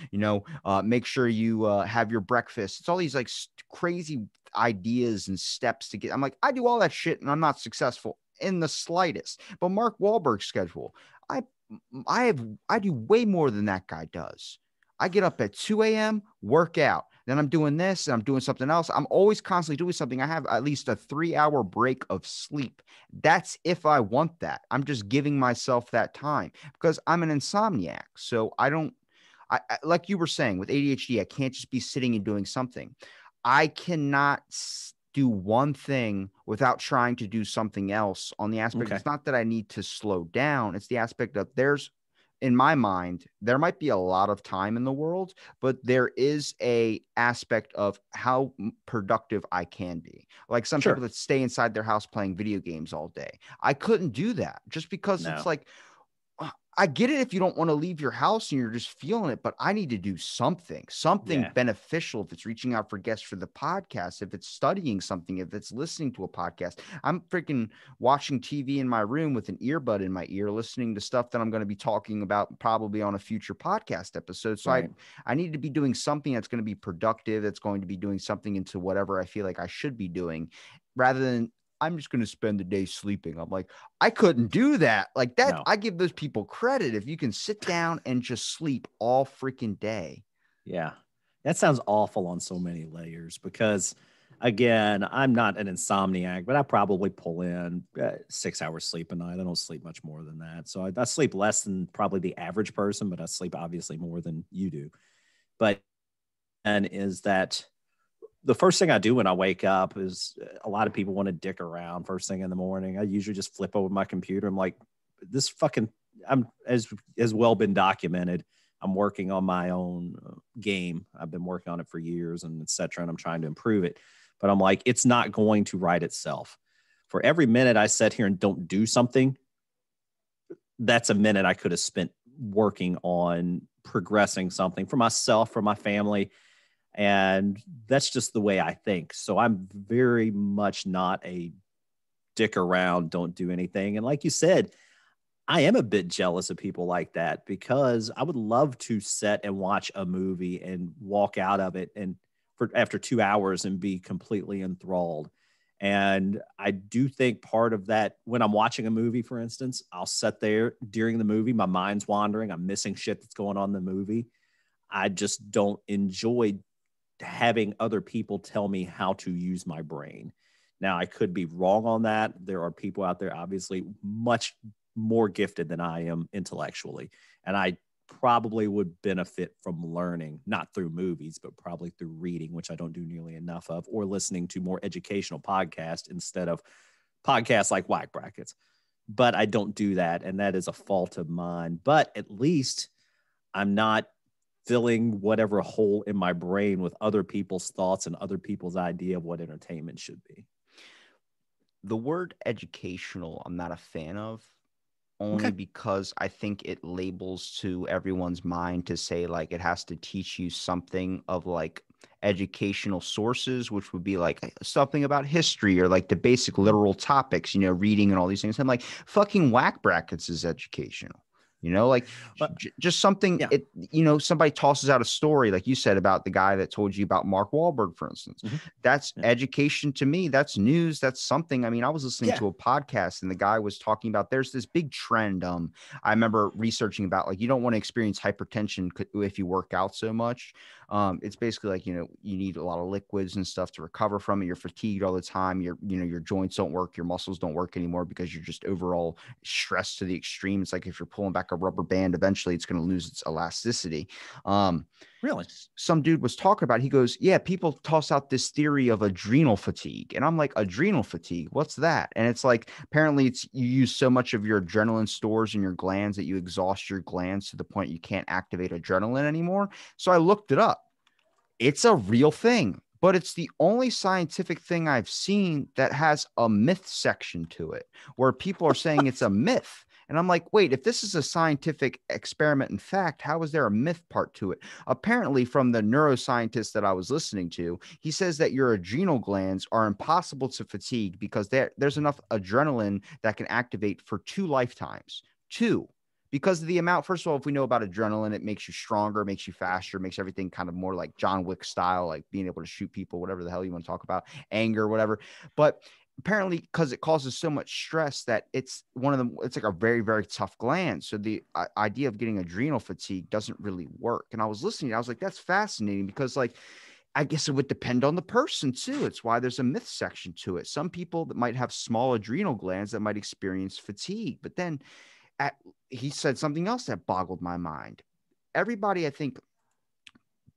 make sure you have your breakfast. It's all these like crazy ideas and steps to get. I'm like, I do all that shit and I'm not successful in the slightest. But Mark Wahlberg's schedule, I do way more than that guy does. I get up at 2 a.m., work out. Then I'm doing this and I'm doing something else. I'm always constantly doing something. I have at least a 3-hour break of sleep. That's if I want that. I'm just giving myself that time because I'm an insomniac. So I don't, like you were saying with ADHD, I can't just be sitting and doing something. I cannot do one thing without trying to do something else on the aspect. Okay. It's not that I need to slow down. It's the aspect of in my mind, there might be a lot of time in the world, but there is a aspect of how productive I can be. Like some people Sure. that stay inside their house playing video games all day. I couldn't do that just because it's No. like, I get it if you don't want to leave your house and you're just feeling it, but I need to do something Yeah. beneficial. If it's reaching out for guests for the podcast, if it's studying something, if it's listening to a podcast, I'm freaking watching TV in my room with an earbud in my ear, listening to stuff that I'm going to be talking about probably on a future podcast episode. So Right. I need to be doing something that's going to be productive, that's going to be doing something into whatever I feel like I should be doing rather than I'm just going to spend the day sleeping. I'm like, I couldn't do that. Like that, No. I give those people credit if you can sit down and just sleep all freaking day. Yeah. That sounds awful on so many layers because, again, I'm not an insomniac, but I probably pull in 6 hours sleep a night. I don't sleep much more than that. So I sleep less than probably the average person, but I sleep obviously more than you do. But, and is that the first thing I do when I wake up is a lot of people want to dick around first thing in the morning. I usually just flip over my computer. I'm like, this fucking, I'm as well been documented. I'm working on my own game. I've been working on it for years and et cetera, and I'm trying to improve it. But I'm like, it's not going to write itself. For every minute I sit here and don't do something, that's a minute I could have spent working on progressing something for myself, for my family. And that's just the way I think. So I'm very much not a dick around, don't do anything. And like you said, I am a bit jealous of people like that because I would love to sit and watch a movie and walk out of it and after 2 hours and be completely enthralled. And I do think part of that, when I'm watching a movie, for instance, I'll sit there during the movie, my mind's wandering, I'm missing shit that's going on in the movie. I just don't enjoy having other people tell me how to use my brain. Now, I could be wrong on that. There are people out there, obviously, much more gifted than I am intellectually. And I probably would benefit from learning, not through movies, but probably through reading, which I don't do nearly enough of, or listening to more educational podcasts instead of podcasts like Whack Brackets. But I don't do that. And that is a fault of mine. But at least I'm not filling whatever hole in my brain with other people's thoughts and other people's idea of what entertainment should be. The word educational, I'm not a fan of. Only Okay. because I think it labels to everyone's mind to say like it has to teach you something of like educational sources, which would be like something about history or like the basic literal topics, reading and all these things. I'm like, fucking Whack Brackets is educational. Like But just something yeah. somebody tosses out a story, like you said, about the guy that told you about Mark Wahlberg, for instance. Mm-hmm. That's Yeah. education to me. That's news. That's something. I mean, I was listening Yeah. to a podcast and the guy was talking about there's this big trend. I remember researching about like you don't want to experience hypertension if you work out so much. It's basically like, you need a lot of liquids and stuff to recover from it. You're fatigued all the time. Your joints don't work. Your muscles don't work anymore because you're just overall stressed to the extreme. It's like if you're pulling back a rubber band, eventually it's going to lose its elasticity. Really? Some dude was talking about, he goes, yeah, people toss out this theory of adrenal fatigue. And I'm like, adrenal fatigue, what's that? And it's like, apparently you use so much of your adrenaline stores in your glands that you exhaust your glands to the point you can't activate adrenaline anymore. So I looked it up. It's a real thing, but it's the only scientific thing I've seen that has a myth section to it where people are saying it's a myth. And I'm like, wait, if this is a scientific experiment in fact, how is there a myth part to it? Apparently, from the neuroscientist that I was listening to, he says that your adrenal glands are impossible to fatigue because there's enough adrenaline that can activate for 2 lifetimes. 2. Because of the amount, first of all, if we know about adrenaline, it makes you stronger, makes you faster, makes everything kind of more like John Wick style, like being able to shoot people, whatever the hell you want to talk about, anger, whatever. But apparently, because it causes so much stress that it's like a very, very tough gland. So the idea of getting adrenal fatigue doesn't really work. And I was listening, I was like, that's fascinating because like, I guess it would depend on the person too. It's why there's a myth section to it. Some people that might have small adrenal glands that might experience fatigue, but then he said something else that boggled my mind. Everybody, I think,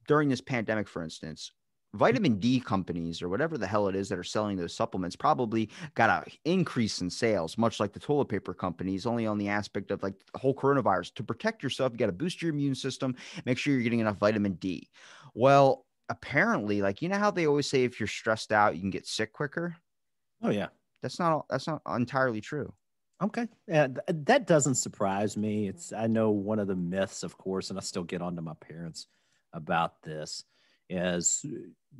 during this pandemic, for instance, vitamin D companies or whatever the hell it is that are selling those supplements probably got an increase in sales, much like the toilet paper companies, only on the aspect of like the whole coronavirus. To protect yourself, you got to boost your immune system, make sure you're getting enough vitamin D. Well, apparently, like, you know how they always say if you're stressed out, you can get sick quicker? Oh, yeah. That's not entirely true. Okay. Yeah, that doesn't surprise me. I know one of the myths, of course, and I still get on to my parents about this, is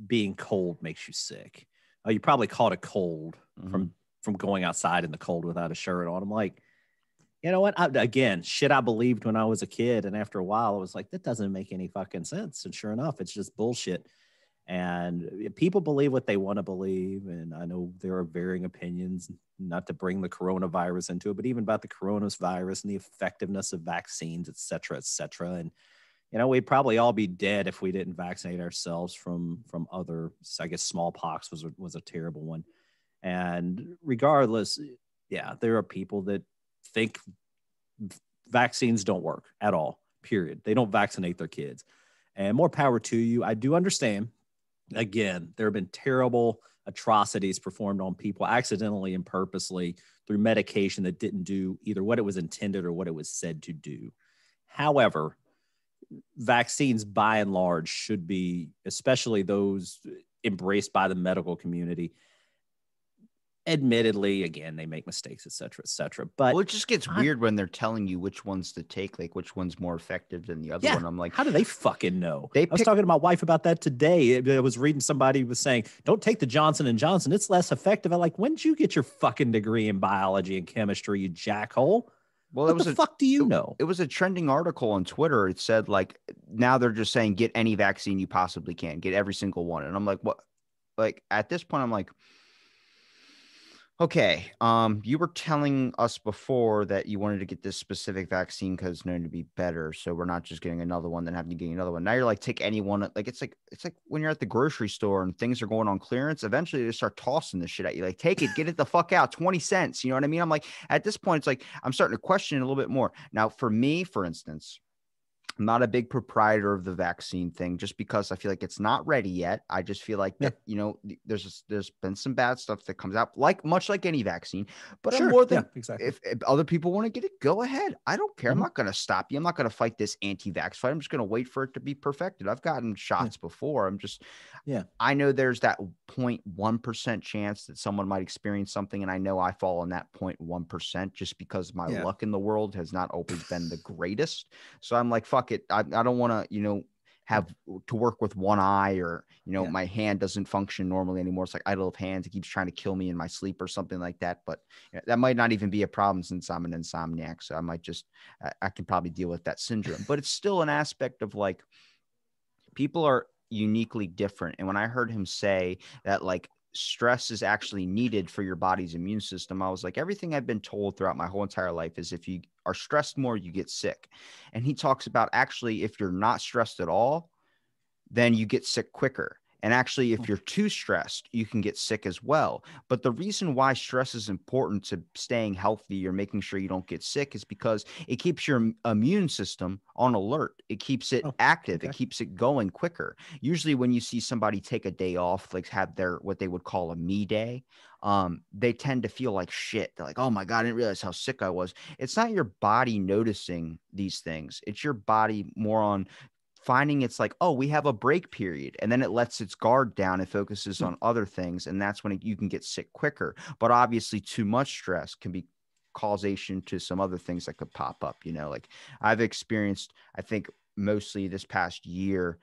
being cold makes you sick. You probably caught a cold from going outside in the cold without a shirt on. I'm like, you know what? Shit I believed when I was a kid. And after a while, I was like, that doesn't make any fucking sense. And sure enough, it's just bullshit. And people believe what they want to believe. And I know there are varying opinions, not to bring the coronavirus into it, but even about the coronavirus and the effectiveness of vaccines, et cetera, et cetera. And, you know, we'd probably all be dead if we didn't vaccinate ourselves from other, I guess smallpox was a terrible one. And regardless, yeah, there are people that think vaccines don't work at all, period. They don't vaccinate their kids. And more power to you. I do understand. Again, there have been terrible atrocities performed on people accidentally and purposely through medication that didn't do either what it was intended or what it was said to do. However, vaccines by and large should be, especially those embraced by the medical community. Admittedly, again, they make mistakes, et cetera, but it just gets weird when they're telling you which ones to take, like which one's more effective than the other one. I'm like, how do they fucking know? I was talking to my wife about that today. I was reading somebody was saying, don't take the Johnson & Johnson. It's less effective. I'm like, when did you get your fucking degree in biology and chemistry, you jackhole? Well, what the fuck do you know? It was a trending article on Twitter. It said, like, now they're just saying, get any vaccine you possibly can, get every single one. And I'm like, what? Like, at this point, I'm like, okay, you were telling us before that you wanted to get this specific vaccine because it's known to be better. So we're not just getting another one, then having to get another one. Now you're like, take any one. Like it's like when you're at the grocery store and things are going on clearance, eventually they start tossing this shit at you. Like, take it, get it the fuck out, 20 cents. You know what I mean? I'm like, at this point, it's like, I'm starting to question it a little bit more. Now, for me, for instance, I'm not a big proprietor of the vaccine thing just because I feel like it's not ready yet. I just feel like that, you know, there's been some bad stuff that comes out, like much like any vaccine, but I'm more than exactly. If other people want to get it, go ahead. I don't care. I'm not going to stop you. I'm not going to fight this anti-vax fight. I'm just going to wait for it to be perfected. I've gotten shots before. I know there's that 0.1% chance that someone might experience something. And I know I fall in that 0.1% just because my luck in the world has not always been the greatest. So I'm like, fuck it. I don't want to, you know, have to work with one eye or, you know, my hand doesn't function normally anymore. It's like idle of hands. It keeps trying to kill me in my sleep or something like that. But that might not even be a problem since I'm an insomniac. So I might just, I can probably deal with that syndrome, but it's still an aspect of like, people are uniquely different. And when I heard him say that, like, stress is actually needed for your body's immune system, I was like, everything I've been told throughout my whole entire life is if you are stressed more, you get sick. And he talks about actually, if you're not stressed at all, then you get sick quicker. And actually, if you're too stressed, you can get sick as well. But the reason why stress is important to staying healthy or making sure you don't get sick is because it keeps your immune system on alert. It keeps it active. It keeps it going quicker. Usually when you see somebody take a day off, like have their, what they would call a me day, they tend to feel like shit. They're like, oh my God, I didn't realize how sick I was. It's not your body noticing these things. It's your body more on finding it's like, oh, we have a break period, and then it lets its guard down and focuses on other things, and that's when you can get sick quicker. But obviously too much stress can be causation to some other things that could pop up. You know, like I've experienced, I think mostly this past year,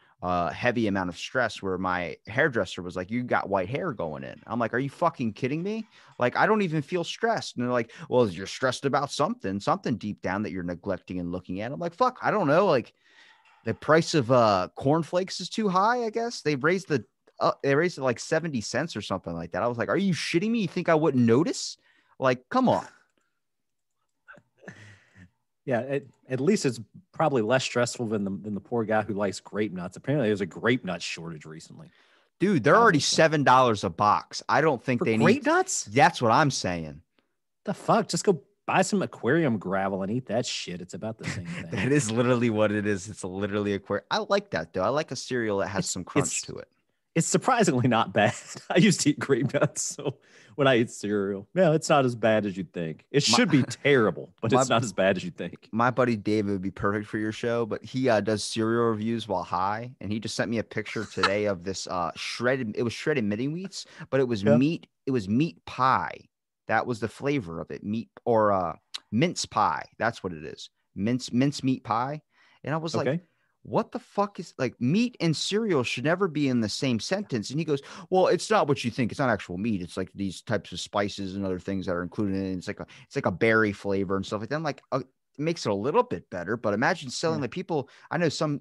heavy amount of stress where my hairdresser was like, you got white hair going in. I'm like, are you fucking kidding me? Like, I don't even feel stressed. And they're like, well, you're stressed about something deep down that you're neglecting and looking at. I'm like, fuck, I don't know. Like, the price of cornflakes is too high, I guess. They raised it like 70 cents or something like that. I was like, are you shitting me? You think I wouldn't notice? Like, come on. Yeah, at least it's probably less stressful than the poor guy who likes grape nuts. Apparently, there's a grape nut shortage recently. Dude, they're God already knows why. $7 a box. I don't think For they grape need. nuts? That's what I'm saying. The fuck? Just go buy some aquarium gravel and eat that shit. It's about the same thing. That is literally what it is. It's literally a query. I like that though. I like a cereal that has some crunch to it. It's surprisingly not bad. I used to eat grape nuts, so when I eat cereal, no, it's not as bad as you'd think. It should be terrible, but it's not as bad as you think. My buddy David would be perfect for your show, but he does cereal reviews while high, and he just sent me a picture today of this shredded. It was shredded mini wheats, but it was meat. It was meat pie. That was the flavor of it. Meat or mince pie. That's what it is. Mince meat pie. And I was like, what the fuck is like meat and cereal should never be in the same sentence. And he goes, well, it's not what you think. It's not actual meat. It's like these types of spices and other things that are included in it. It's like a berry flavor and stuff like that. I'm like, it makes it a little bit better, but imagine selling like people. I know some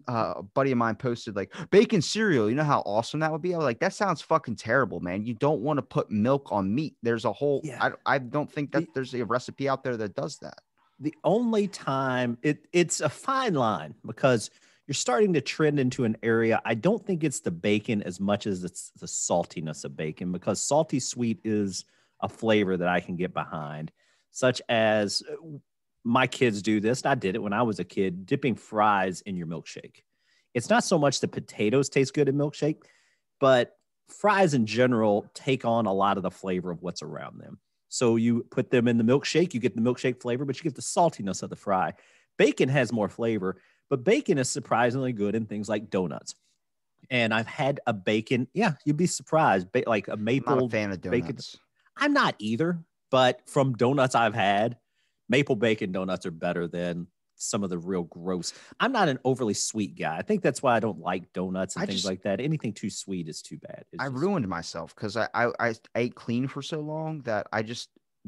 buddy of mine posted like bacon cereal. You know how awesome that would be? I was like, that sounds fucking terrible, man. You don't want to put milk on meat. There's a whole, I don't think that there's a recipe out there that does that. The only time it's a fine line because you're starting to trend into an area. I don't think it's the bacon as much as it's the saltiness of bacon, because salty sweet is a flavor that I can get behind, such as my kids do this. And I did it when I was a kid, dipping fries in your milkshake. It's not so much the potatoes taste good in milkshake, but fries in general take on a lot of the flavor of what's around them. So you put them in the milkshake, you get the milkshake flavor, but you get the saltiness of the fry. Bacon has more flavor. But bacon is surprisingly good in things like donuts. And I've had a bacon. Yeah, you'd be surprised. Like a maple. I'm not a fan of donuts. Bacon. I'm not either. But from donuts I've had, maple bacon donuts are better than some of the real gross. I'm not an overly sweet guy. I think that's why I don't like donuts and things like that. Anything too sweet is too bad. I ruined myself because I ate clean for so long that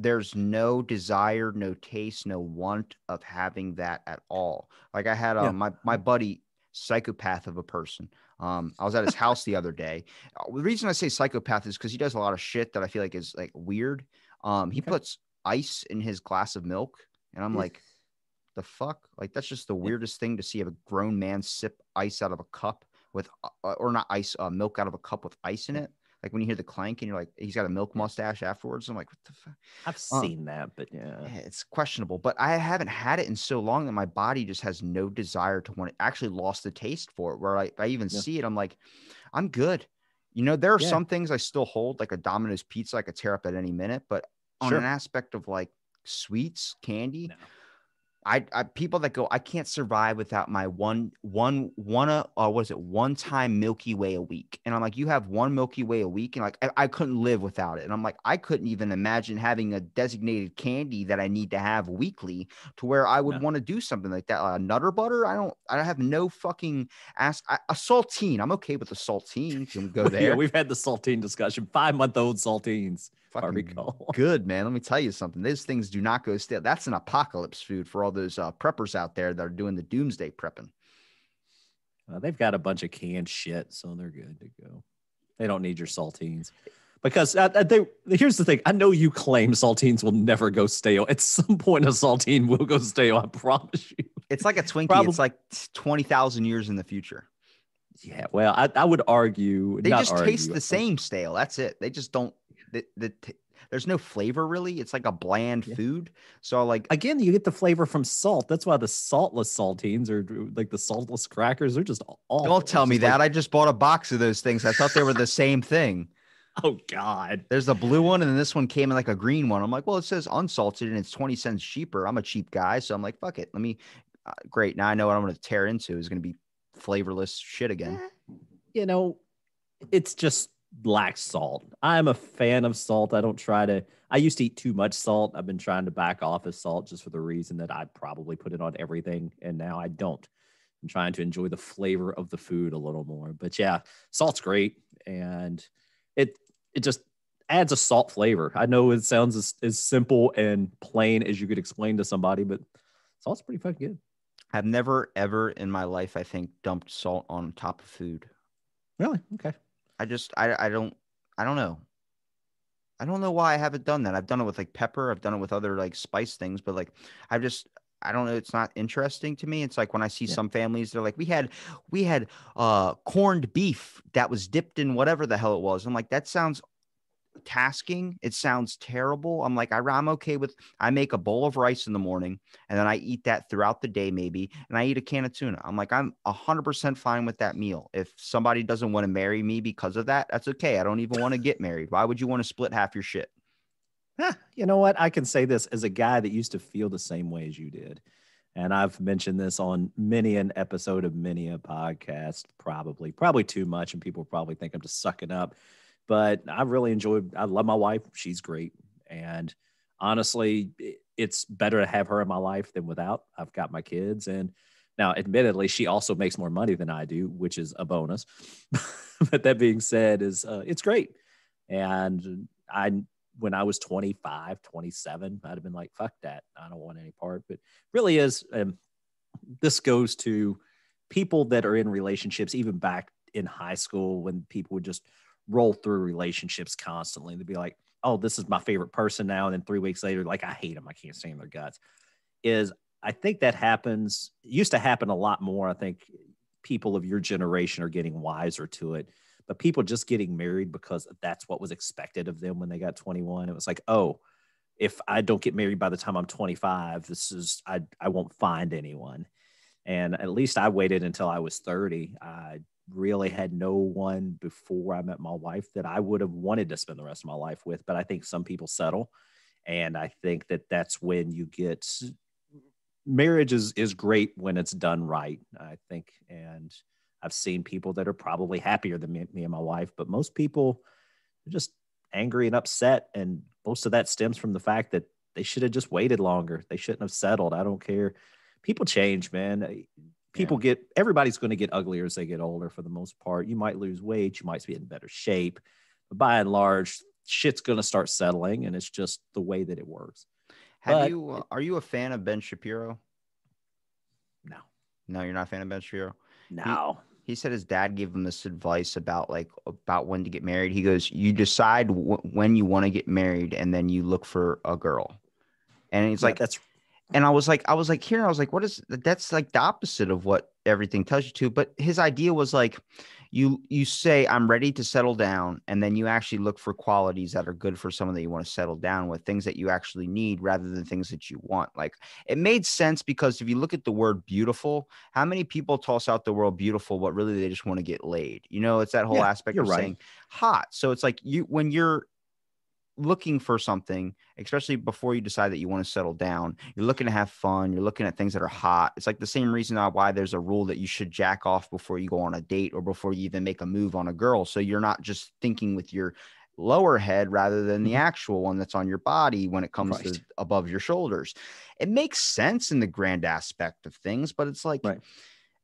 there's no desire, no taste, no want of having that at all. Like I had my buddy, psychopath of a person. I was at his house the other day. The reason I say psychopath is because he does a lot of shit that I feel like is like weird. He puts ice in his glass of milk, and I'm like, the fuck? Like that's just the weirdest thing to see a grown man sip ice out of a cup with, or not ice, milk out of a cup with ice in it. Like when you hear the clank and you're like, he's got a milk mustache afterwards. I'm like, what the fuck? I've seen that, but yeah, it's questionable. But I haven't had it in so long that my body just has no desire to want it. Actually lost the taste for it. Where I even see it, I'm like, I'm good. You know, there are some things I still hold, like a Domino's pizza I could tear up at any minute. But on an aspect of like sweets, candy, I people that go, I can't survive without my one time Milky Way a week. And I'm like, you have one Milky Way a week. And like, I couldn't live without it. And I'm like, I couldn't even imagine having a designated candy that I need to have weekly to where I would want to do something like that. Nutter butter. I have no fucking a saltine. I'm okay with the saltine. Can we go there? Yeah, we've had the saltine discussion. 5-month-old saltines. Fucking good, man. Let me tell you something. Those things do not go stale. That's an apocalypse food for all those preppers out there that are doing the doomsday prepping. They've got a bunch of canned shit, so they're good to go. They don't need your saltines. Because here's the thing. I know you claim saltines will never go stale. At some point, a saltine will go stale. I promise you. It's like a Twinkie. It's like 20,000 years in the future. Yeah, well, I would argue. They just taste the same stale. That's it. They just don't. There's no flavor really. It's like a bland food. So like again, you get the flavor from salt. That's why the saltless saltines or like the saltless crackers are just awful. Don't tell me that. I just bought a box of those things. I thought they were the same thing. Oh God. There's the blue one, and then this one came in like a green one. I'm like, well, it says unsalted and it's 20 cents cheaper. I'm a cheap guy, so I'm like, fuck it. Let me. Great. Now I know what I'm going to tear into is going to be flavorless shit again. You know, it's just lacks salt. I'm a fan of salt. I used to eat too much salt. I've been trying to back off of salt just for the reason that I probably put it on everything, and now I don't. I'm trying to enjoy the flavor of the food a little more. But yeah, salt's great, and it just adds a salt flavor. I know it sounds as simple and plain as you could explain to somebody, but salt's pretty fucking good. I've never ever in my life, I think, dumped salt on top of food. Really? Okay. I don't know. I don't know why I haven't done that. I've done it with like pepper. I've done it with other like spice things, but like I don't know. It's not interesting to me. It's like when I see Yeah. some families, they're like, we had corned beef that was dipped in whatever the hell it was. I'm like, that sounds tasking. It sounds terrible. I'm like, I'm okay with, I make a bowl of rice in the morning and then I eat that throughout the day, maybe, and I eat a can of tuna. I'm like, I'm 100% fine with that meal. If somebody doesn't want to marry me because of that, that's okay. I don't even want to get married. Why would you want to split half your shit? You know what? I can say this as a guy that used to feel the same way as you did. And I've mentioned this on many an episode of many a podcast, probably too much. And people probably think I'm just sucking up. But I really enjoyed, I love my wife. She's great. And honestly, it's better to have her in my life than without. I've got my kids. And now, admittedly, she also makes more money than I do, which is a bonus. But that being said, it's great. And when I was 25, 27, I'd have been like, fuck that. I don't want any part. But really is, this goes to people that are in relationships, even back in high school when people would just roll through relationships constantly. They'd be like, oh, this is my favorite person now. And then 3 weeks later, like, I hate them. I can't stand their guts. I think that happens, used to happen a lot more. I think people of your generation are getting wiser to it. But people just getting married because that's what was expected of them when they got 21. It was like, oh, if I don't get married by the time I'm 25, I won't find anyone. And at least I waited until I was 30. I really had no one before I met my wife that I would have wanted to spend the rest of my life with. But I think some people settle. And I think that that's when you get, marriage is great when it's done right, I think. And I've seen people that are probably happier than me and my wife, but most people are just angry and upset. And most of that stems from the fact that they should have just waited longer. They shouldn't have settled. I don't care. People change, man. Everybody's going to get uglier as they get older for the most part. You might lose weight. You might be in better shape. But by and large, shit's going to start settling. And it's just the way that it works. Are you a fan of Ben Shapiro? No. No, you're not a fan of Ben Shapiro? No. He said his dad gave him this advice about when to get married. He goes, you decide when you want to get married, and then you look for a girl. And he's like, and I was like, here, I was like, that's like the opposite of what everything tells you to. But his idea was like, you say, I'm ready to settle down. And then you actually look for qualities that are good for someone that you want to settle down with, things that you actually need rather than things that you want. Like, it made sense because if you look at the word beautiful, how many people toss out the word beautiful, but really they just want to get laid? You know, it's that whole aspect of saying hot. So it's like when you're looking for something, especially before you decide that you want to settle down, you're looking to have fun, you're looking at things that are hot. It's like the same reason why there's a rule that you should jack off before you go on a date or before you even make a move on a girl. So you're not just thinking with your lower head rather than the actual one that's on your body when it comes to above your shoulders. It makes sense in the grand aspect of things, but it's like,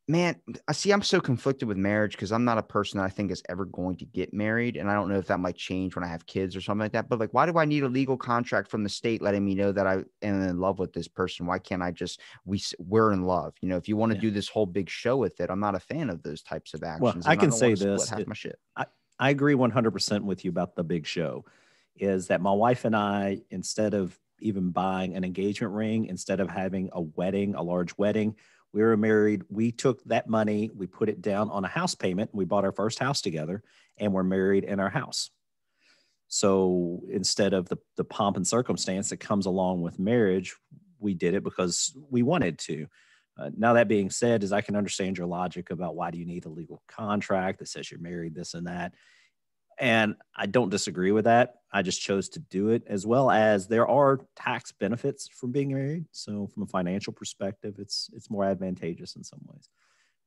man, I'm so conflicted with marriage because I'm not a person that I think is ever going to get married. And I don't know if that might change when I have kids or something like that. But like, why do I need a legal contract from the state letting me know that I am in love with this person? Why can't I just, we're in love? You know, if you want to do this whole big show with it, I'm not a fan of those types of actions. Well, I can say this. Half my shit. I agree 100% with you about the big show. Is that my wife and I, instead of even buying an engagement ring, instead of having a large wedding, we were married. We took that money, we put it down on a house payment. We bought our first house together and we're married in our house. So instead of the pomp and circumstance that comes along with marriage, we did it because we wanted to. Now, that being said, I can understand your logic about why do you need a legal contract that says you're married, this and that. And I don't disagree with that. I just chose to do it, as well as there are tax benefits from being married. So from a financial perspective, it's more advantageous in some ways.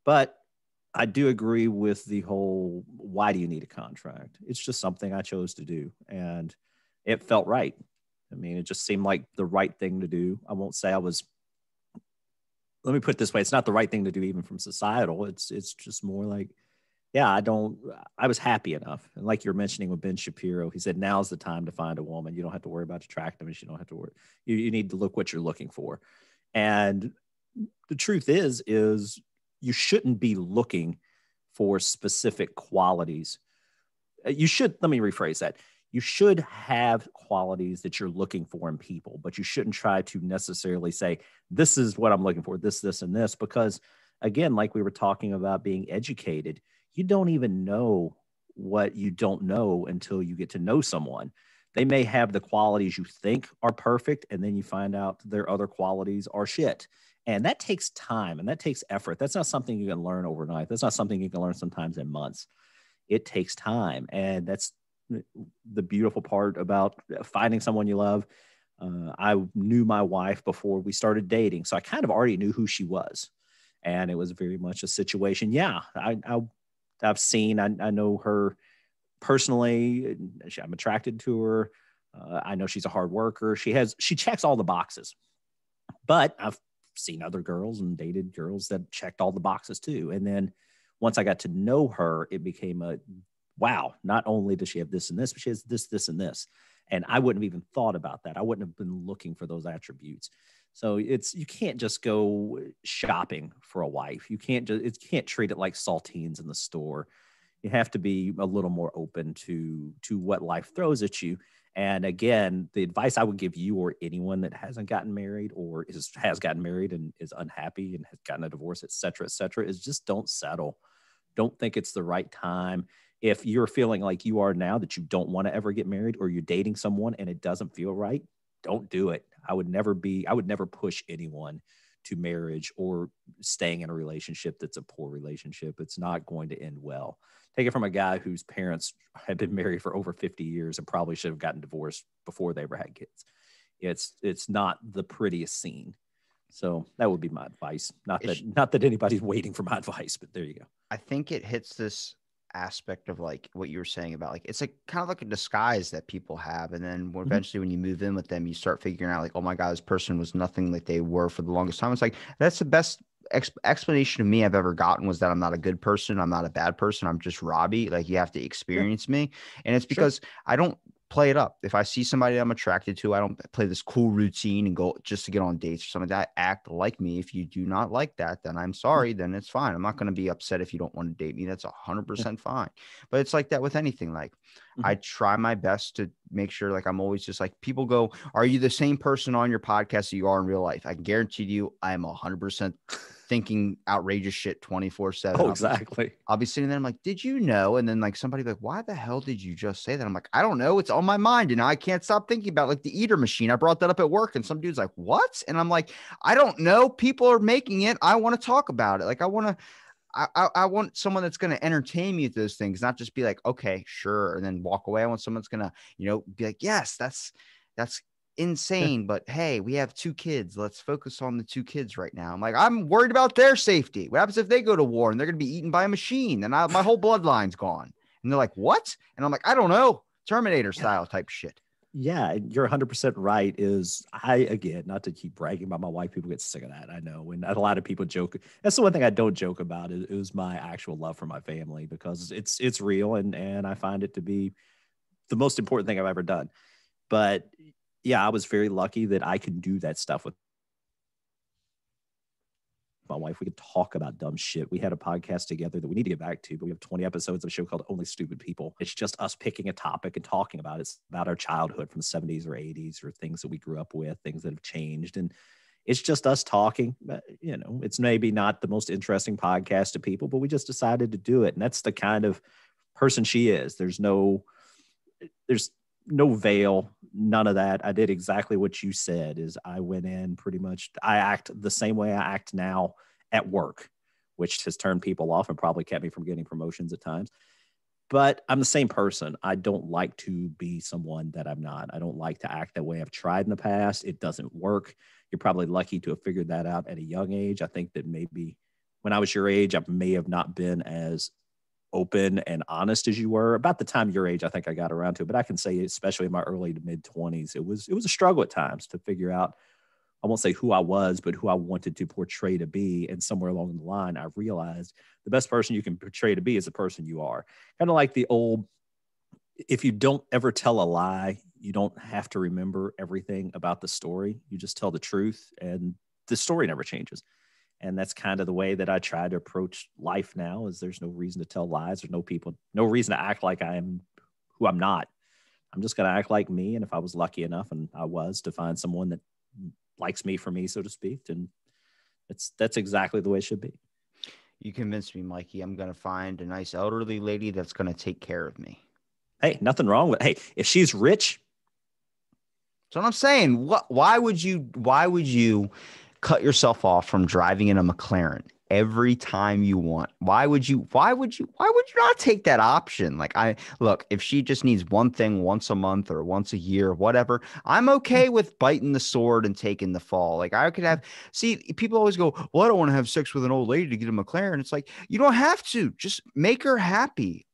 But I do agree with the whole, why do you need a contract? It's just something I chose to do. And it felt right. I mean, it just seemed like the right thing to do. I won't say let me put it this way. It's not the right thing to do even from societal. It's just more like, I was happy enough. And like you're mentioning with Ben Shapiro, he said, now's the time to find a woman. You don't have to worry about attractiveness. You don't have to worry. You need to look what you're looking for. And the truth is you shouldn't be looking for specific qualities. Let me rephrase that. you should have qualities that you're looking for in people, but you shouldn't try to necessarily say, this is what I'm looking for, this, and this, because again, like we were talking about being educated, you don't even know what you don't know until you get to know someone. They may have the qualities you think are perfect, and then you find out their other qualities are shit. And that takes time and that takes effort. That's not something you can learn overnight. That's not something you can learn sometimes in months. It takes time. And that's the beautiful part about finding someone you love. I knew my wife before we started dating, so I kind of already knew who she was. And it was very much a situation. Yeah, I've seen, I know her personally. I'm attracted to her. I know she's a hard worker. She checks all the boxes, but I've seen other girls and dated girls that checked all the boxes too. And then once I got to know her, it became wow, not only does she have this and this, but she has this, this, and this. And I wouldn't have even thought about that. I wouldn't have been looking for those attributes. So you can't just go shopping for a wife. You can't treat it like saltines in the store. You have to be a little more open to what life throws at you. And again, the advice I would give you or anyone that hasn't gotten married or has gotten married and is unhappy and has gotten a divorce, et cetera, is just don't settle. Don't think it's the right time. If you're feeling like you are now that you don't want to ever get married, or you're dating someone and it doesn't feel right, don't do it. I would never push anyone to marriage or staying in a relationship that's a poor relationship. It's not going to end well. Take it from a guy whose parents had been married for over 50 years and probably should have gotten divorced before they ever had kids. It's not the prettiest scene. So that would be my advice. Not that anybody's waiting for my advice, but there you go. I think it hits this aspect of like what you were saying about like it's like kind of like a disguise that people have, and then eventually when you move in with them, you start figuring out like, oh my god, this person was nothing like they were for the longest time. It's like that's the best explanation of me I've ever gotten, was that I'm not a good person, I'm not a bad person, I'm just Robbie. Like you have to experience me, and it's because I don't play it up. If I see somebody I'm attracted to, I don't play this cool routine and go just to get on dates or something. That act like me. If you do not like that, then I'm sorry. Then it's fine. I'm not going to be upset if you don't want to date me. That's 100% fine. But it's like that with anything. Like I try my best to make sure, like I'm always just like, people go, are you the same person on your podcast that you are in real life? I can guarantee you I am 100% thinking outrageous shit 24/7. Oh, exactly. I'll be sitting there. I'm like, did you know? And then like somebody like, why the hell did you just say that? I'm like, I don't know. It's on my mind. And I can't stop thinking about like the eater machine. I brought that up at work and some dude's like, what? And I'm like, I don't know. People are making it. I want to talk about it. Like I want someone that's going to entertain me with those things, not just be like, okay, sure. And then walk away. I want someone that's going to, be like, yes, that's insane. But hey, we have 2 kids. Let's focus on the 2 kids right now. I'm like, I'm worried about their safety. What happens if they go to war and they're going to be eaten by a machine? And my whole bloodline's gone. And they're like, what? And I'm like, I don't know. Terminator style type shit. Yeah, you're 100% right. Again, not to keep bragging about my wife, people get sick of that. I know. And a lot of people joke. That's the one thing I don't joke about is my actual love for my family, because it's real. And I find it to be the most important thing I've ever done. But yeah, I was very lucky that I could do that stuff with my wife. We could talk about dumb shit. We had a podcast together that we need to get back to, but we have 20 episodes of a show called Only Stupid People. It's just us picking a topic and talking about it. It's about our childhood from the 70s or 80s, or things that we grew up with, things that have changed. And it's just us talking. It's maybe not the most interesting podcast to people, but we just decided to do it. And that's the kind of person she is. There's no veil, none of that. I did exactly what you said. Is I went in pretty much, I act the same way I act now at work, which has turned people off and probably kept me from getting promotions at times. But I'm the same person. I don't like to be someone that I'm not. I don't like to act that way. I've tried in the past. It doesn't work. You're probably lucky to have figured that out at a young age. I think that maybe when I was your age, I may have not been as open and honest as you were. About the time your age, I think I got around to it. But I can say, especially in my early to mid 20s, it was a struggle at times to figure out, I won't say who I was, but who I wanted to portray to be. And somewhere along the line, I realized the best person you can portray to be is the person you are. Kind of like the old, if you don't ever tell a lie, you don't have to remember everything about the story. You just tell the truth and the story never changes. And that's kind of the way that I try to approach life now. Is there's no reason to tell lies. There's no reason to act like I'm who I'm not. I'm just going to act like me. And if I was lucky enough, and I was, to find someone that likes me for me, so to speak, then that's exactly the way it should be. You convinced me, Mikey. I'm going to find a nice elderly lady that's going to take care of me. Hey, nothing wrong with, hey, if she's rich. So what I'm saying, why would you cut yourself off from driving in a McLaren every time you want? Why would you not take that option? Like, look, if she just needs one thing once a month or once a year, whatever, I'm okay with biting the sword and taking the fall. Like, I could see, people always go, well, I don't want to have sex with an old lady to get a McLaren. It's like, you don't have to, just make her happy.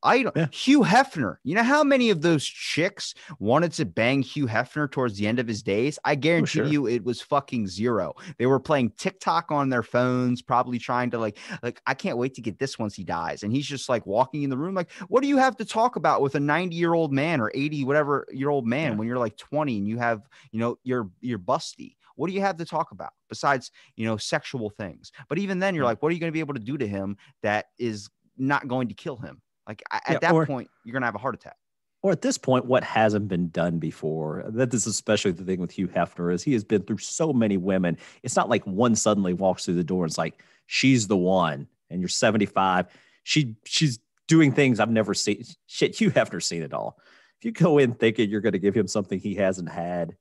Hugh Hefner, you know how many of those chicks wanted to bang Hugh Hefner towards the end of his days? I guarantee you it was fucking zero. They were playing TikTok on their phones, probably trying to like, I can't wait to get this once he dies. And he's just like walking in the room like, what do you have to talk about with a 90-year-old man or 80 whatever year old man when you're like 20 and you have, you're busty? What do you have to talk about besides, sexual things? But even then you're like, what are you going to be able to do to him that is not going to kill him? Like at that point, you're going to have a heart attack. Or at this point, what hasn't been done before? That is especially the thing with Hugh Hefner, is he has been through so many women. It's not like one suddenly walks through the door and it's like, she's the one, and you're 75. She's doing things I've never seen. Shit, Hugh Hefner's seen it all. If you go in thinking you're going to give him something he hasn't had,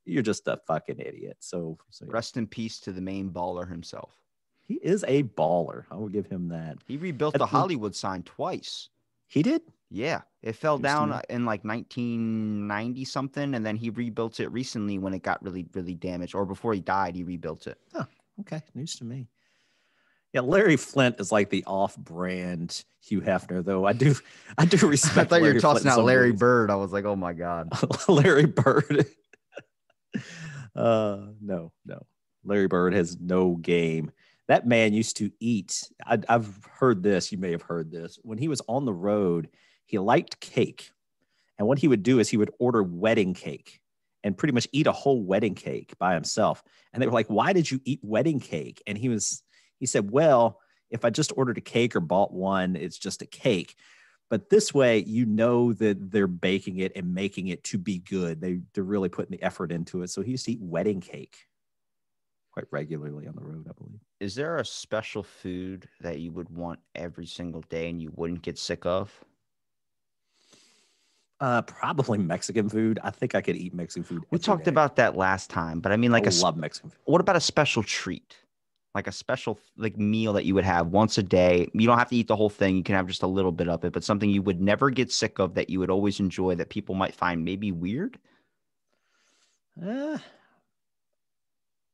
you're just a fucking idiot. So rest in peace to the main baller himself. He is a baller. I will give him that. He rebuilt the Hollywood sign twice. He did? Yeah. It fell down in like 1990 something, and then he rebuilt it recently when it got really, really damaged. Or before he died, he rebuilt it. Oh, okay. News to me. Yeah, Larry Flynt is like the off-brand Hugh Hefner, though. I do respect. I thought you were tossing out Larry Bird. I was like, oh my God. Larry Bird. No. Larry Bird has no game. That man used to eat. I've heard this. You may have heard this. When he was on the road, he liked cake. And what he would do is he would order wedding cake and pretty much eat a whole wedding cake by himself. And they were like, why did you eat wedding cake? And he said, well, if I just ordered a cake or bought one, it's just a cake. But this way, that they're baking it and making it to be good. They're really putting the effort into it. So he used to eat wedding cake quite regularly on the road, I believe. Is there a special food that you would want every single day and you wouldn't get sick of? Probably Mexican food. I think I could eat Mexican food. We talked about that last time, but I mean, like, I love Mexican food. What about a special treat? Like a special meal that you would have once a day. You don't have to eat the whole thing. You can have just a little bit of it, but something you would never get sick of that you would always enjoy that people might find maybe weird.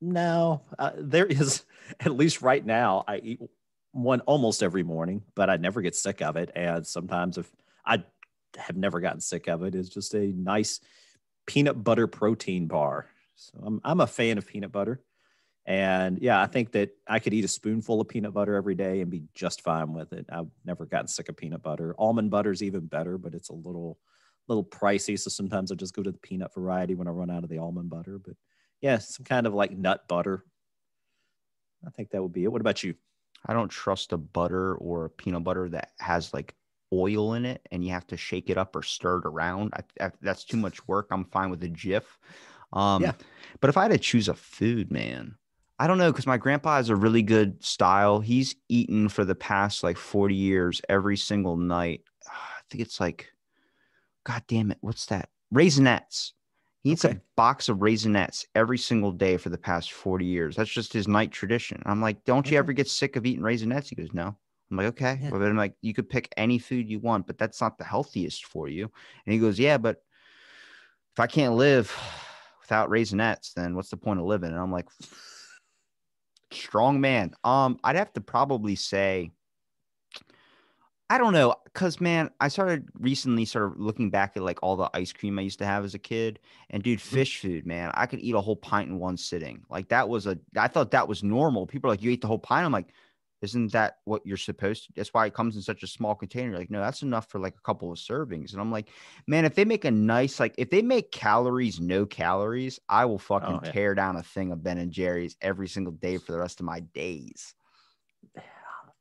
No, there is, at least right now, I eat one almost every morning, but I never get sick of it. And sometimes if I have never gotten sick of it, is just a nice peanut butter protein bar. So I'm a fan of peanut butter. And yeah, I think that I could eat a spoonful of peanut butter every day and be just fine with it. I've never gotten sick of peanut butter. Almond butter is even better, but it's a little pricey. So sometimes I just go to the peanut variety when I run out of the almond butter. But yeah, some kind of like nut butter. I think that would be it. What about you? I don't trust a butter or a peanut butter that has like oil in it and you have to shake it up or stir it around. That's too much work. I'm fine with a Jif. But if I had to choose a food, man, I don't know, because my grandpa has a really good style. He's eaten for the past like 40 years every single night. I think it's like, God damn it, what's that? Raisinets. He eats a box of Raisinets every single day for the past 40 years. That's just his night tradition. I'm like, don't you ever get sick of eating Raisinets? He goes, no. I'm like, okay. Yeah. Well, then I'm like, you could pick any food you want, but that's not the healthiest for you. And he goes, yeah, but if I can't live without Raisinets, then what's the point of living? And I'm like, strong man. I'd have to probably say, I don't know, because man, I recently started looking back at like all the ice cream I used to have as a kid, and dude, fish food, man, I could eat a whole pint in one sitting. Like I thought that was normal. People are like, you ate the whole pint. I'm like, isn't that what you're supposed to? That's why it comes in such a small container. Like, no, that's enough for like a couple of servings. And I'm like, man, if they make if they make calories, no calories, I will fucking tear down a thing of Ben and Jerry's every single day for the rest of my days.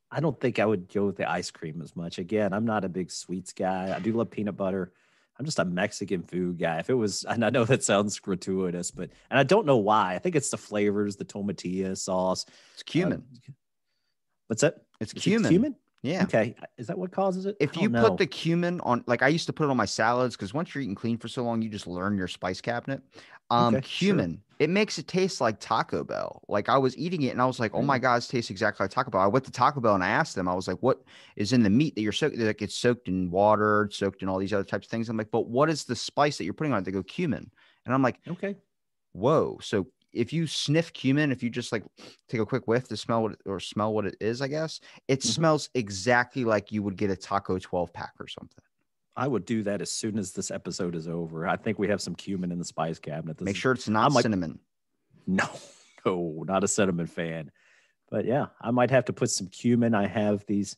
I don't think I would go with the ice cream as much. Again, I'm not a big sweets guy. I do love peanut butter. I'm just a Mexican food guy. If it was, and I know that sounds gratuitous, but and I don't know why. I think it's the flavors, the tomatillo sauce. It's cumin. What's that? It's Is cumin. it cumin? Yeah. Okay. Is that what causes it? If I you don't put know. the cumin on, like I used to put it on my salads, because once you're eating clean for so long, you just learn your spice cabinet. Okay, sure. Cumin, it makes it taste like Taco Bell. Like I was eating it and I was like, oh my Really? God, it tastes exactly like Taco Bell. I went to Taco Bell and I asked them, I was like, what is in the meat that you're soaked? Like it's soaked in water, soaked in all these other types of things. I'm like, but what is the spice that you're putting on it? They go cumin. And I'm like, Okay. whoa. So if you sniff cumin, if you just like take a quick whiff to smell what it is, I guess it Mhm. smells exactly like you would get a Taco 12 pack or something. I would do that as soon as this episode is over. I think we have some cumin in the spice cabinet. Make sure it's not I'm like, cinnamon. no, no, not a cinnamon fan. But yeah, I might have to put some cumin. I have these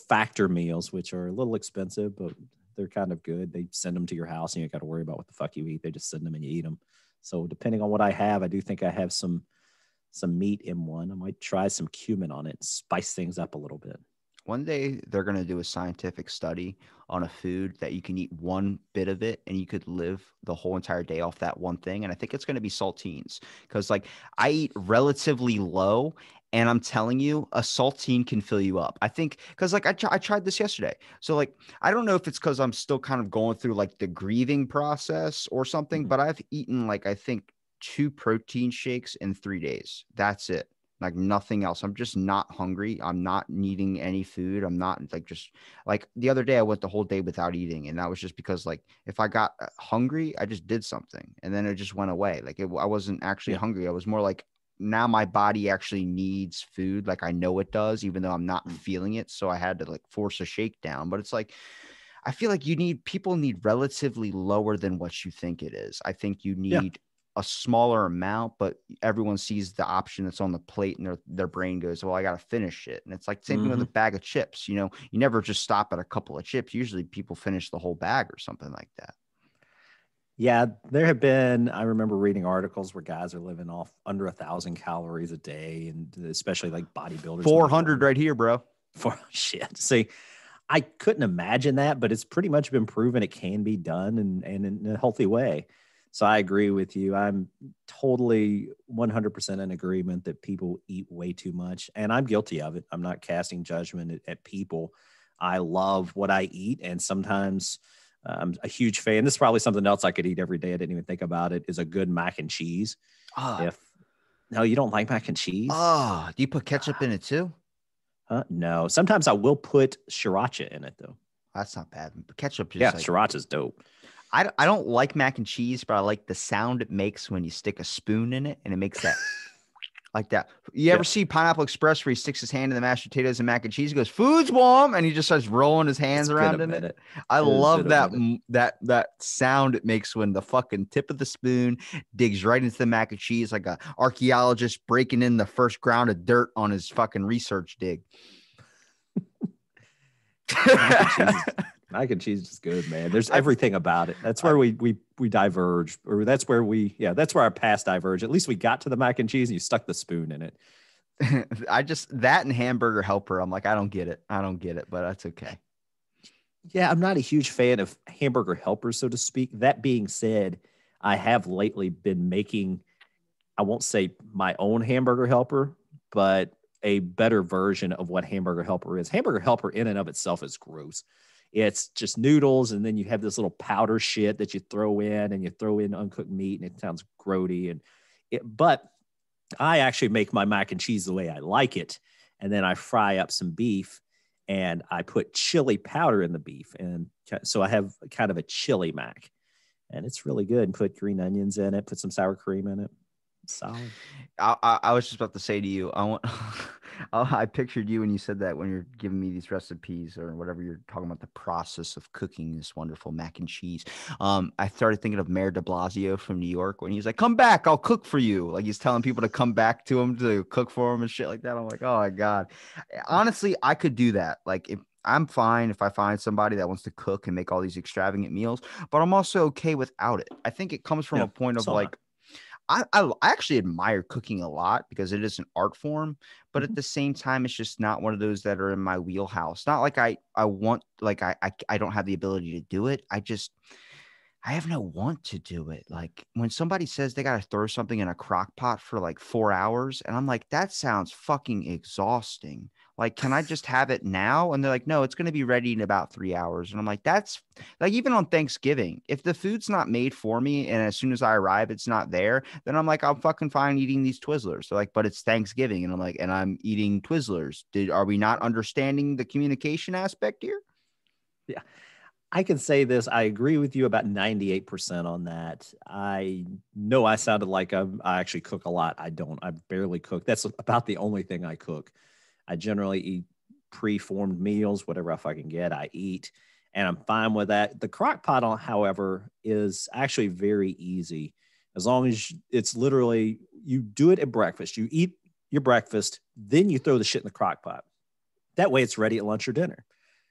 factor meals, which are a little expensive, but they're kind of good. They send them to your house and you got to worry about what the fuck you eat. They just send them and you eat them. So depending on what I have, I do think I have some meat in one. I might try some cumin on it and spice things up a little bit. One day they're going to do a scientific study on a food that you can eat one bit of it and you could live the whole entire day off that one thing. And I think it's going to be saltines, because like I eat relatively low, and I'm telling you, a saltine can fill you up. I think because like I tried this yesterday. So like I don't know if it's because I'm still kind of going through like the grieving process or something, Mhm. but I've eaten like I think 2 protein shakes in 3 days. That's it, like nothing else. I'm just not hungry. I'm not needing any food. I'm not like just like the other day I went the whole day without eating, and that was just because like if I got hungry, I just did something and then it just went away. Like I wasn't actually Yeah. hungry. I was more like now my body actually needs food. Like I know it does, even though I'm not Mm. feeling it. So I had to like force a shakedown. But it's like I feel like people need relatively lower than what you think it is. I think you Yeah. need a smaller amount, but everyone sees the option that's on the plate and their brain goes, well, I got to finish it. And it's like same thing with Mm-hmm. a bag of chips. You never just stop at a couple of chips. Usually people finish the whole bag or something like that. Yeah, there have been. I remember reading articles where guys are living off under 1,000 calories a day, and especially like bodybuilders when they go 400 under right here, bro. for shit. See, I couldn't imagine that, but it's pretty much been proven it can be done and in a healthy way. So I agree with you. I'm totally 100% in agreement that people eat way too much, and I'm guilty of it. I'm not casting judgment at people. I love what I eat, and sometimes I'm a huge fan. This is probably something else I could eat every day. I didn't even think about it. Is a good mac and cheese. Ah, If no, you don't like mac and cheese? do you put ketchup in it too? No. Sometimes I will put sriracha in it though. That's not bad. But ketchup Yeah, just like sriracha's dope. I don't like mac and cheese, but I like the sound it makes when you stick a spoon in it, and it makes that like that. You ever Yeah, see Pineapple Express where he sticks his hand in the mashed potatoes and mac and cheese? He goes, "Food's warm," and he just starts rolling his it's hands been a around in it. minute. I It's love been a that minute. that sound it makes when the fucking tip of the spoon digs right into the mac and cheese, like a archaeologist breaking in the first ground of dirt on his fucking research dig. Mac and cheese is mac and cheese is good, man. There's I, everything about it. That's I where we diverge, or that's where that's where our paths diverge. At least we got to the mac and cheese, and you stuck the spoon in it. I just that and hamburger helper. I'm like, I don't get it. I don't get it, but that's okay. Yeah, I'm not a huge fan of hamburger helpers, so to speak. That being said, I have lately been making, I won't say my own hamburger helper, but a better version of what hamburger helper is. Hamburger helper in and of itself is gross. It's just noodles, and then you have this little powder shit that you throw in, and you throw in uncooked meat, and it sounds grody. But I actually make my mac and cheese the way I like it, and then I fry up some beef, and I put chili powder in the beef, and so I have kind of a chili mac, and it's really good. And put green onions in it, put some sour cream in it. It's solid. I was just about to say to you, I want. I pictured you when you said that when you're giving me these recipes or whatever you're talking about the process of cooking this wonderful mac and cheese. I started thinking of Mayor De Blasio from New York when he's like, "Come back, I'll cook for you." Like he's telling people to come back to him to cook for him and shit like that. I'm like, oh my god. Honestly, I could do that. Like if I'm fine if I find somebody that wants to cook and make all these extravagant meals, but I'm also okay without it. I think it comes from Yeah, a point of sauna. like I actually admire cooking a lot because it is an art form, but at Mhm. the same time, it's just not one of those that are in my wheelhouse. Not like I want like I don't have the ability to do it. I have no want to do it. Like when somebody says they got to throw something in a crock pot for like 4 hours, and I'm like, that sounds fucking exhausting. Like, can I just have it now? And they're like, no, it's going to be ready in about 3 hours. And I'm like, that's like, even on Thanksgiving, if the food's not made for me and as soon as I arrive, it's not there, then I'm like, I'm fucking fine eating these Twizzlers. So like, but it's Thanksgiving. And I'm like, and I'm eating Twizzlers. Are we not understanding the communication aspect here? Yeah. I can say this. I agree with you about 98% on that. I know I sounded like I actually cook a lot. I don't. I barely cook. That's about the only thing I cook. I generally eat pre-formed meals, whatever I fucking get, I eat, and I'm fine with that. The crock pot, however, is actually very easy as long as it's literally you do it at breakfast. You eat your breakfast, then you throw the shit in the crock pot. That way, it's ready at lunch or dinner.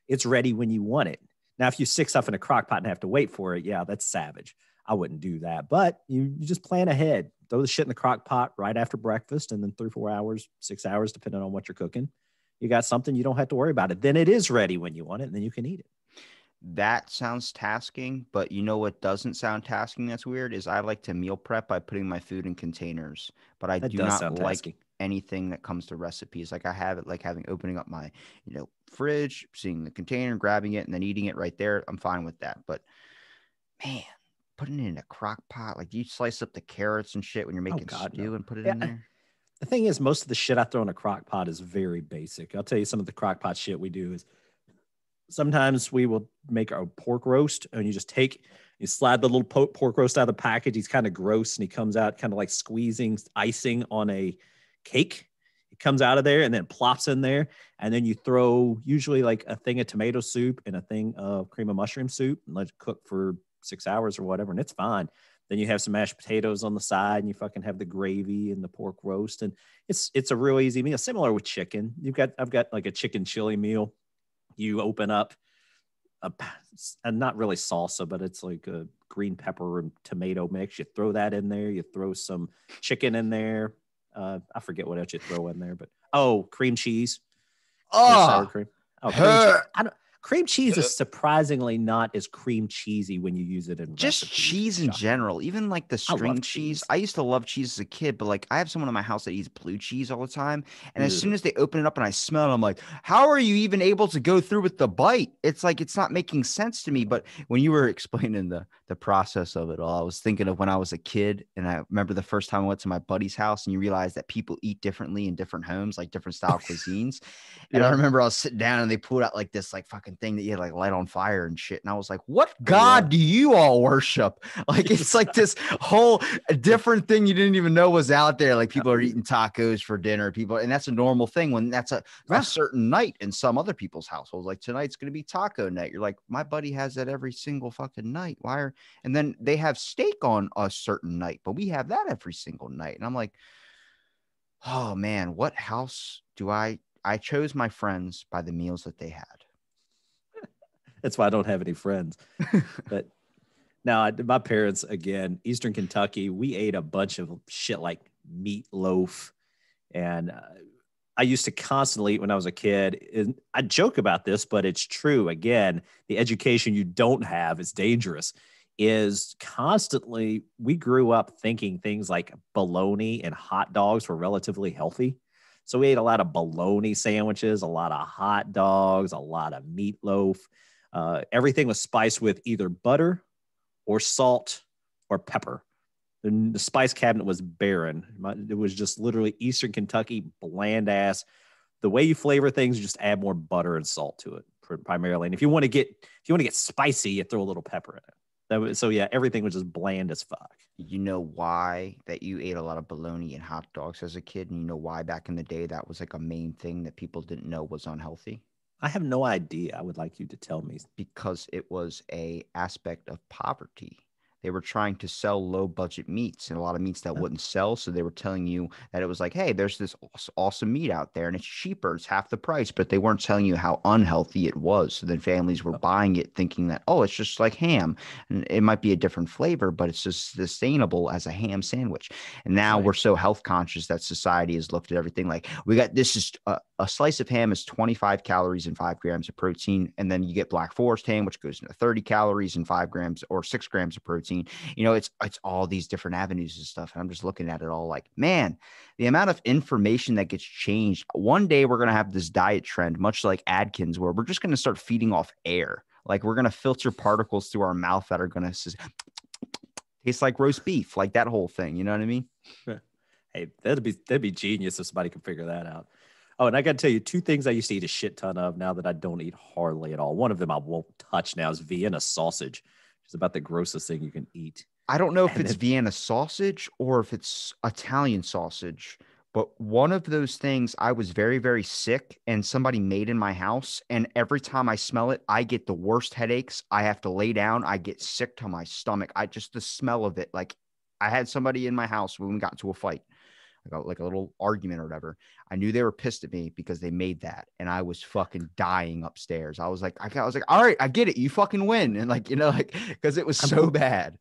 It's ready when you want it. Now, if you stick stuff in a crock pot and have to wait for it, yeah, that's savage. I wouldn't do that. But you just plan ahead. Throw the shit in the crock pot right after breakfast, and then 3, 4 hours, 6 hours, depending on what you're cooking. You got something, you don't have to worry about it. Then it is ready when you want it, and then you can eat it. That sounds tasking, but you know what doesn't sound tasking that's weird is I like to meal prep by putting my food in containers, but I That do does not sound like tasky. anything that comes to recipes. Like I have it like having opening up my, fridge, seeing the container, grabbing it, and then eating it right there. I'm fine with that. But man, putting it in a crock pot, like you slice up the carrots and shit when you're Oh making God, no. stew and put it Yeah, in there. the thing is, most of the shit I throw in a crock pot is very basic. I'll tell you some of the crock pot shit we do is sometimes we will make our pork roast and you slide the little pork roast out of the package. He's kind of gross and he comes out kind of like squeezing icing on a cake. It comes out of there and then plops in there. And then you throw usually like a thing of tomato soup and a thing of cream of mushroom soup and let it cook for 6 hours or whatever. And it's fine. Then you have some mashed potatoes on the side and you fucking have the gravy and the pork roast. And it's a real easy meal. Similar with chicken. I've got like a chicken chili meal. You open up a, and not really salsa, but it's like a green pepper and tomato mix. You throw that in there. You throw some chicken in there. I forget what else you throw in there, but cream cheese or sour Oh, cream. Oh, cream cheese. her. Cream cheese is surprisingly not as cream cheesy when you use it in Just recipes. cheese in general, even like the I string love cheese. cheese. I used to love cheese as a kid, but like I have someone in my house that eats blue cheese all the time. And as soon Ugh. as they open it up and I smell it, I'm like, how are you even able to go through with the bite? It's like it's not making sense to me. But when you were explaining the process of it all, I was thinking of when I was a kid. And I remember the first time I went to my buddy's house and you realize that people eat differently in different homes, like different style cuisines. And I Yeah. remember I was sitting down and they pulled out like this like fucking thing that you had like light on fire and shit. And I was like, what Oh yeah. God do you all worship? Like it's like this whole different thing you didn't even know was out there. Like people are eating tacos for dinner. People, and that's a normal thing when that's a Yeah. certain night in some other people's households. Like tonight's gonna be taco night. You're like, my buddy has that every single fucking night. Why are and then they have steak on a certain night, but we have that every single night. And I'm like, oh man, what house do I chose my friends by the meals that they had. That's why I don't have any friends. But now, my parents, again, Eastern Kentucky, we ate a bunch of shit like meatloaf. And I used to constantly eat when I was a kid. And I joke about this, but it's true. Again, the education you don't have is dangerous. Is constantly, we grew up thinking things like bologna and hot dogs were relatively healthy. So we ate a lot of bologna sandwiches, a lot of hot dogs, a lot of meatloaf. Everything was spiced with either butter or salt or pepper. The spice cabinet was barren. It was just literally Eastern Kentucky, bland ass. The way you flavor things, you just add more butter and salt to it primarily. And if you want to get spicy, you throw a little pepper in it. So yeah, everything was just bland as fuck. You know why that you ate a lot of bologna and hot dogs as a kid, and you know why back in the day that was like a main thing that people didn't know was unhealthy? I have no idea. I would like you to tell me. Because it was a aspect of poverty. they were trying to sell low budget meats and a lot of meats that wouldn't sell. So they were telling you that it was like, hey, there's this awesome meat out there and it's cheaper. It's half the price, but they weren't telling you how unhealthy it was. So then families were buying it thinking that, oh, it's just like ham and it might be a different flavor, but it's just sustainable as a ham sandwich. And now we're so health conscious that society has looked at everything like we got this is a slice of ham is 25 calories and 5 grams of protein. And then you get Black Forest ham, which goes into 30 calories and 5 grams or 6 grams of protein. You know, it's all these different avenues and stuff. And I'm just looking at it all like, man, the amount of information that gets changed. One day we're going to have this diet trend, much like Atkins, where we're just going to start feeding off air. Like we're going to filter particles through our mouth that are going to taste like roast beef, like that whole thing. You know what I mean? Hey, that'd be genius if somebody could figure that out. Oh, and I got to tell you, 2 things I used to eat a shit ton of now that I don't eat hardly at all. One of them I won't touch now is Vienna sausage. It's about the grossest thing you can eat. I don't know if it's Vienna sausage or if it's Italian sausage, but one of those things I was very, very sick and somebody made in my house. And every time I smell it, I get the worst headaches. I have to lay down. I get sick to my stomach. The smell of it. Like I had somebody in my house when we got into a fight. I got like a little argument or whatever. I knew they were pissed at me because they made that. And I was fucking dying upstairs. I was like, all right, I get it. You fucking win. And like, you know, like, cause it was so bad.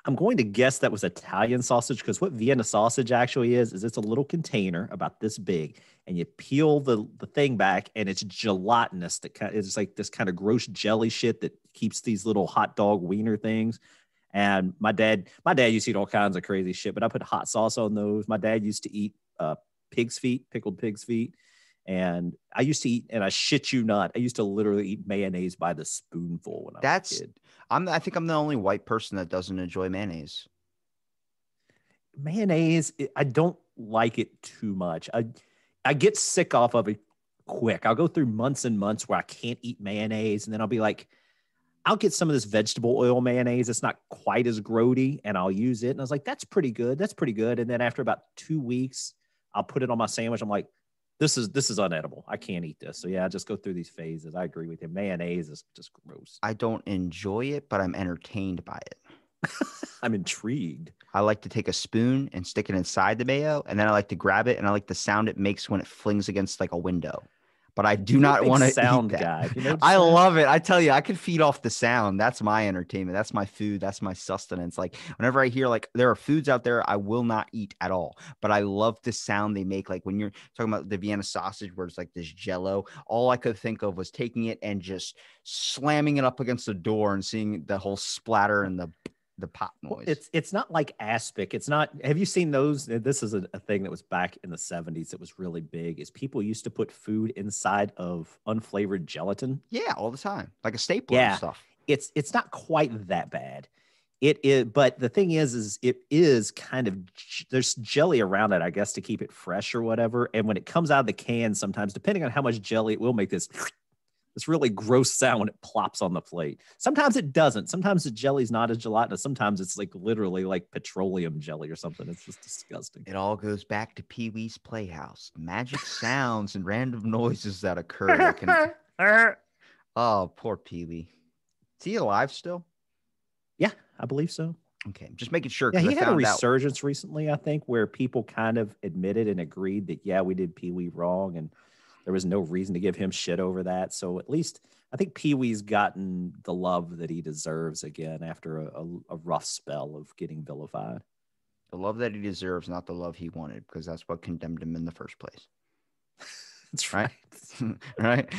I'm going to guess that was Italian sausage because what Vienna sausage actually is it's a little container about this big and you peel the thing back and it's gelatinous. It's like this kind of gross jelly shit that keeps these little hot dog wiener things. And my dad used to eat all kinds of crazy shit, but I put hot sauce on those. My dad used to eat pickled pig's feet. And I used to eat, and I shit you not, I used to literally eat mayonnaise by the spoonful when I was a kid. I think I'm the only white person that doesn't enjoy mayonnaise. Mayonnaise, I don't like it too much. I get sick off of it quick. I'll go through months and months where I can't eat mayonnaise, and then I'll be like, I'll get some of this vegetable oil mayonnaise. It's not quite as grody, and I'll use it. And I was like, that's pretty good. That's pretty good. And then after about 2 weeks, I'll put it on my sandwich. I'm like, this is unedible. I can't eat this. So yeah, I just go through these phases. I agree with you. Mayonnaise is just gross. I don't enjoy it, but I'm entertained by it. I'm intrigued. I like to take a spoon and stick it inside the mayo, and then I like to grab it, and I like the sound it makes when it flings against like a window. But I do not want to sound eat that. guy. You know I love it. I tell you, I can feed off the sound. That's my entertainment. That's my food. That's my sustenance. Like whenever I hear like there are foods out there I will not eat at all, but I love the sound they make. Like when you're talking about the Vienna sausage where it's like this jello, all I could think of was taking it and just slamming it up against the door and seeing the whole splatter and the pop noise. Well, it's not like aspic. It's not. Have you seen those? This is a thing that was back in the 70s that was really big. Is people used to put food inside of unflavored gelatin? Yeah, all the time, like a stapler and stuff. It's not quite that bad. It is, but the thing is it is kind of there's jelly around it, I guess, to keep it fresh or whatever. And when it comes out of the can, sometimes depending on how much jelly, it will make this really gross sound when it plops on the plate. Sometimes it doesn't. Sometimes the jelly's not as gelatinous. Sometimes it's like literally like petroleum jelly or something. It's just disgusting. It all goes back to Pee-wee's Playhouse. Magic sounds and random noises that occur. Oh, poor Pee-wee. Is he alive still? Yeah, I believe so. Okay, just making sure. Yeah, he had a resurgence recently, I think, where people kind of admitted and agreed that, yeah, we did Pee-wee wrong, and there was no reason to give him shit over that. So at least I think Pee-wee's gotten the love that he deserves again after a rough spell of getting vilified. The love that he deserves, not the love he wanted, because that's what condemned him in the first place. That's right. Right.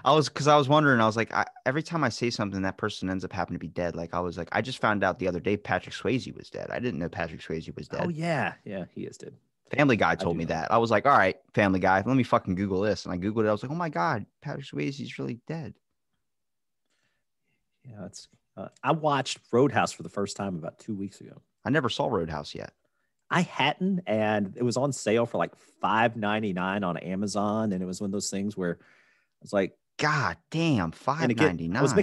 I was wondering, I was like, every time I say something, that person ends up happening to be dead. Like, I was like, I just found out the other day Patrick Swayze was dead. I didn't know Patrick Swayze was dead. Oh, yeah. Yeah, he is dead. Family Guy told me that. I was like, all right, Family Guy, let me fucking Google this. And I Googled it. I was like, oh my God, Patrick Swayze's really dead. Yeah, I watched Roadhouse for the first time about 2 weeks ago. I never saw Roadhouse yet. I hadn't, and it was on sale for like $5.99 on Amazon. And it was one of those things where I was like, God damn, $5.99. I was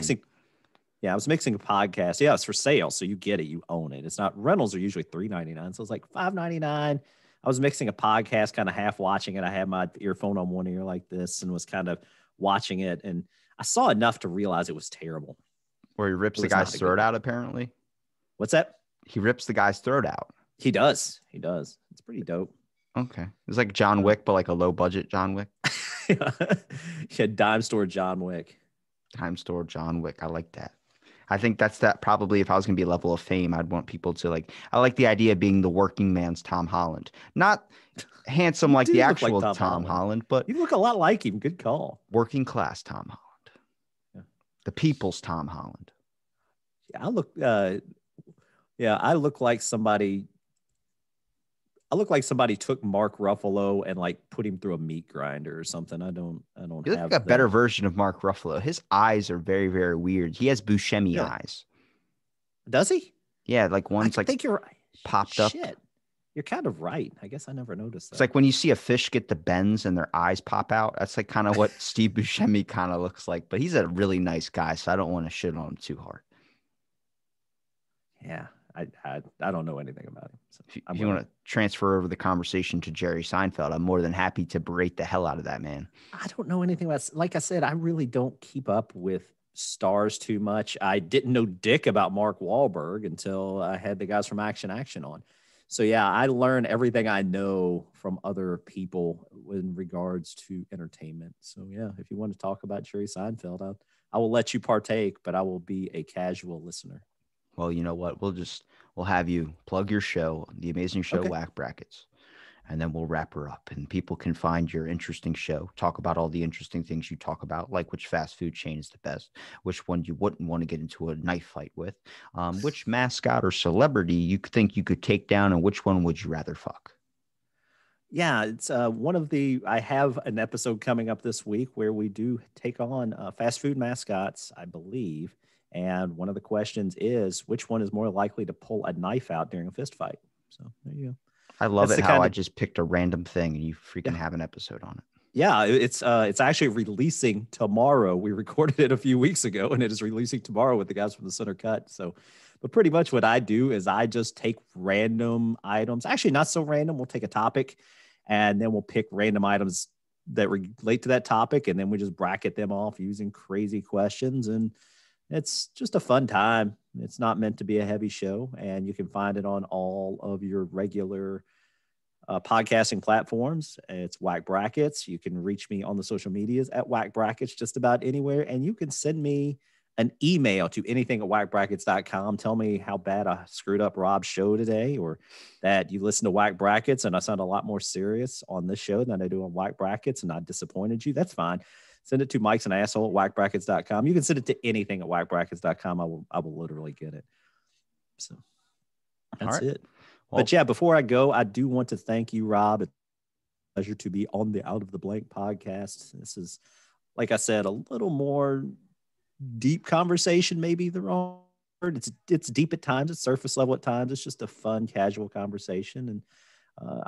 mixing a podcast. Yeah, it's for sale. So you get it, you own it. It's not rentals are usually $3.99. So it's like $5.99. I was mixing a podcast, kind of half watching it. I had my earphone on one ear like this and was kind of watching it. And I saw enough to realize it was terrible. Where he rips the guy's throat out, apparently. What's that? He rips the guy's throat out. He does. It's pretty dope. Okay. It's like John Wick, but like a low budget John Wick. Yeah, dime store John Wick. Time store John Wick. I like that. I think that's that probably if I was going to be a level of fame, I'd want people to like, I like the idea of being the working man's Tom Holland. Not handsome like the actual like Tom Holland, but you look a lot like him. Good call. Working class Tom Holland. Yeah. The people's Tom Holland. Yeah, I look like somebody. I look like somebody took Mark Ruffalo and like put him through a meat grinder or something. I don't you have like a better version of Mark Ruffalo. His eyes are very, very weird. He has Buscemi eyes. Does he? Yeah, like one's like think you're popped up. You're kind of right. I guess I never noticed that. It's like when you see a fish get the bends and their eyes pop out. That's like kind of what Steve Buscemi kind of looks like. But he's a really nice guy, so I don't want to shit on him too hard. Yeah. I don't know anything about him. So if you want to transfer over the conversation to Jerry Seinfeld, I'm more than happy to berate the hell out of that man. I don't know anything about, like I said, I really don't keep up with stars too much. I didn't know dick about Mark Wahlberg until I had the guys from Action on. So yeah, I learn everything I know from other people in regards to entertainment. So yeah, if you want to talk about Jerry Seinfeld, I will let you partake, but I will be a casual listener. Well, you know what? We'll have you plug your show, The Amazing Show, okay. Whack Brackets, and then we'll wrap her up. And people can find your interesting show, talk about all the interesting things you talk about, like which fast food chain is the best, which one you wouldn't want to get into a knife fight with, which mascot or celebrity you think you could take down, and which one would you rather fuck? Yeah, it's I have an episode coming up this week where we do take on fast food mascots, I believe. And one of the questions is, which one is more likely to pull a knife out during a fist fight? So there you go. I love it how I just picked a random thing and you freaking have an episode on it. Yeah, it's actually releasing tomorrow. We recorded it a few weeks ago and it is releasing tomorrow with the guys from the Center Cut. So, but pretty much what I do is I just take random items, actually not so random. We'll take a topic and then we'll pick random items that relate to that topic. And then we just bracket them off using crazy questions, and it's just a fun time. It's not meant to be a heavy show, and you can find it on all of your regular podcasting platforms. It's Whack Brackets. You can reach me on the social medias at Whack Brackets just about anywhere, and you can send me an email to anything@whackbrackets.com. Tell me how bad I screwed up Rob's show today, or that you listen to Whack Brackets and I sound a lot more serious on this show than I do on Whack Brackets and I disappointed you. That's fine. Send it to Mike's an asshole at whackbrackets.com. You can send it to anything at whackbrackets.com. I will literally get it. So that's it. Well, but yeah, before I go, I do want to thank you, Rob. It's a pleasure to be on the Out of the Blank podcast. This is, like I said, a little more deep conversation, maybe the wrong word. It's deep at times. It's surface level at times. It's just a fun, casual conversation. And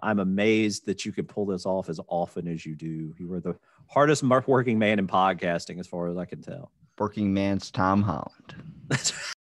I'm amazed that you can pull this off as often as you do. You are the hardest working man in podcasting, as far as I can tell. Working man's Tom Holland. That's right.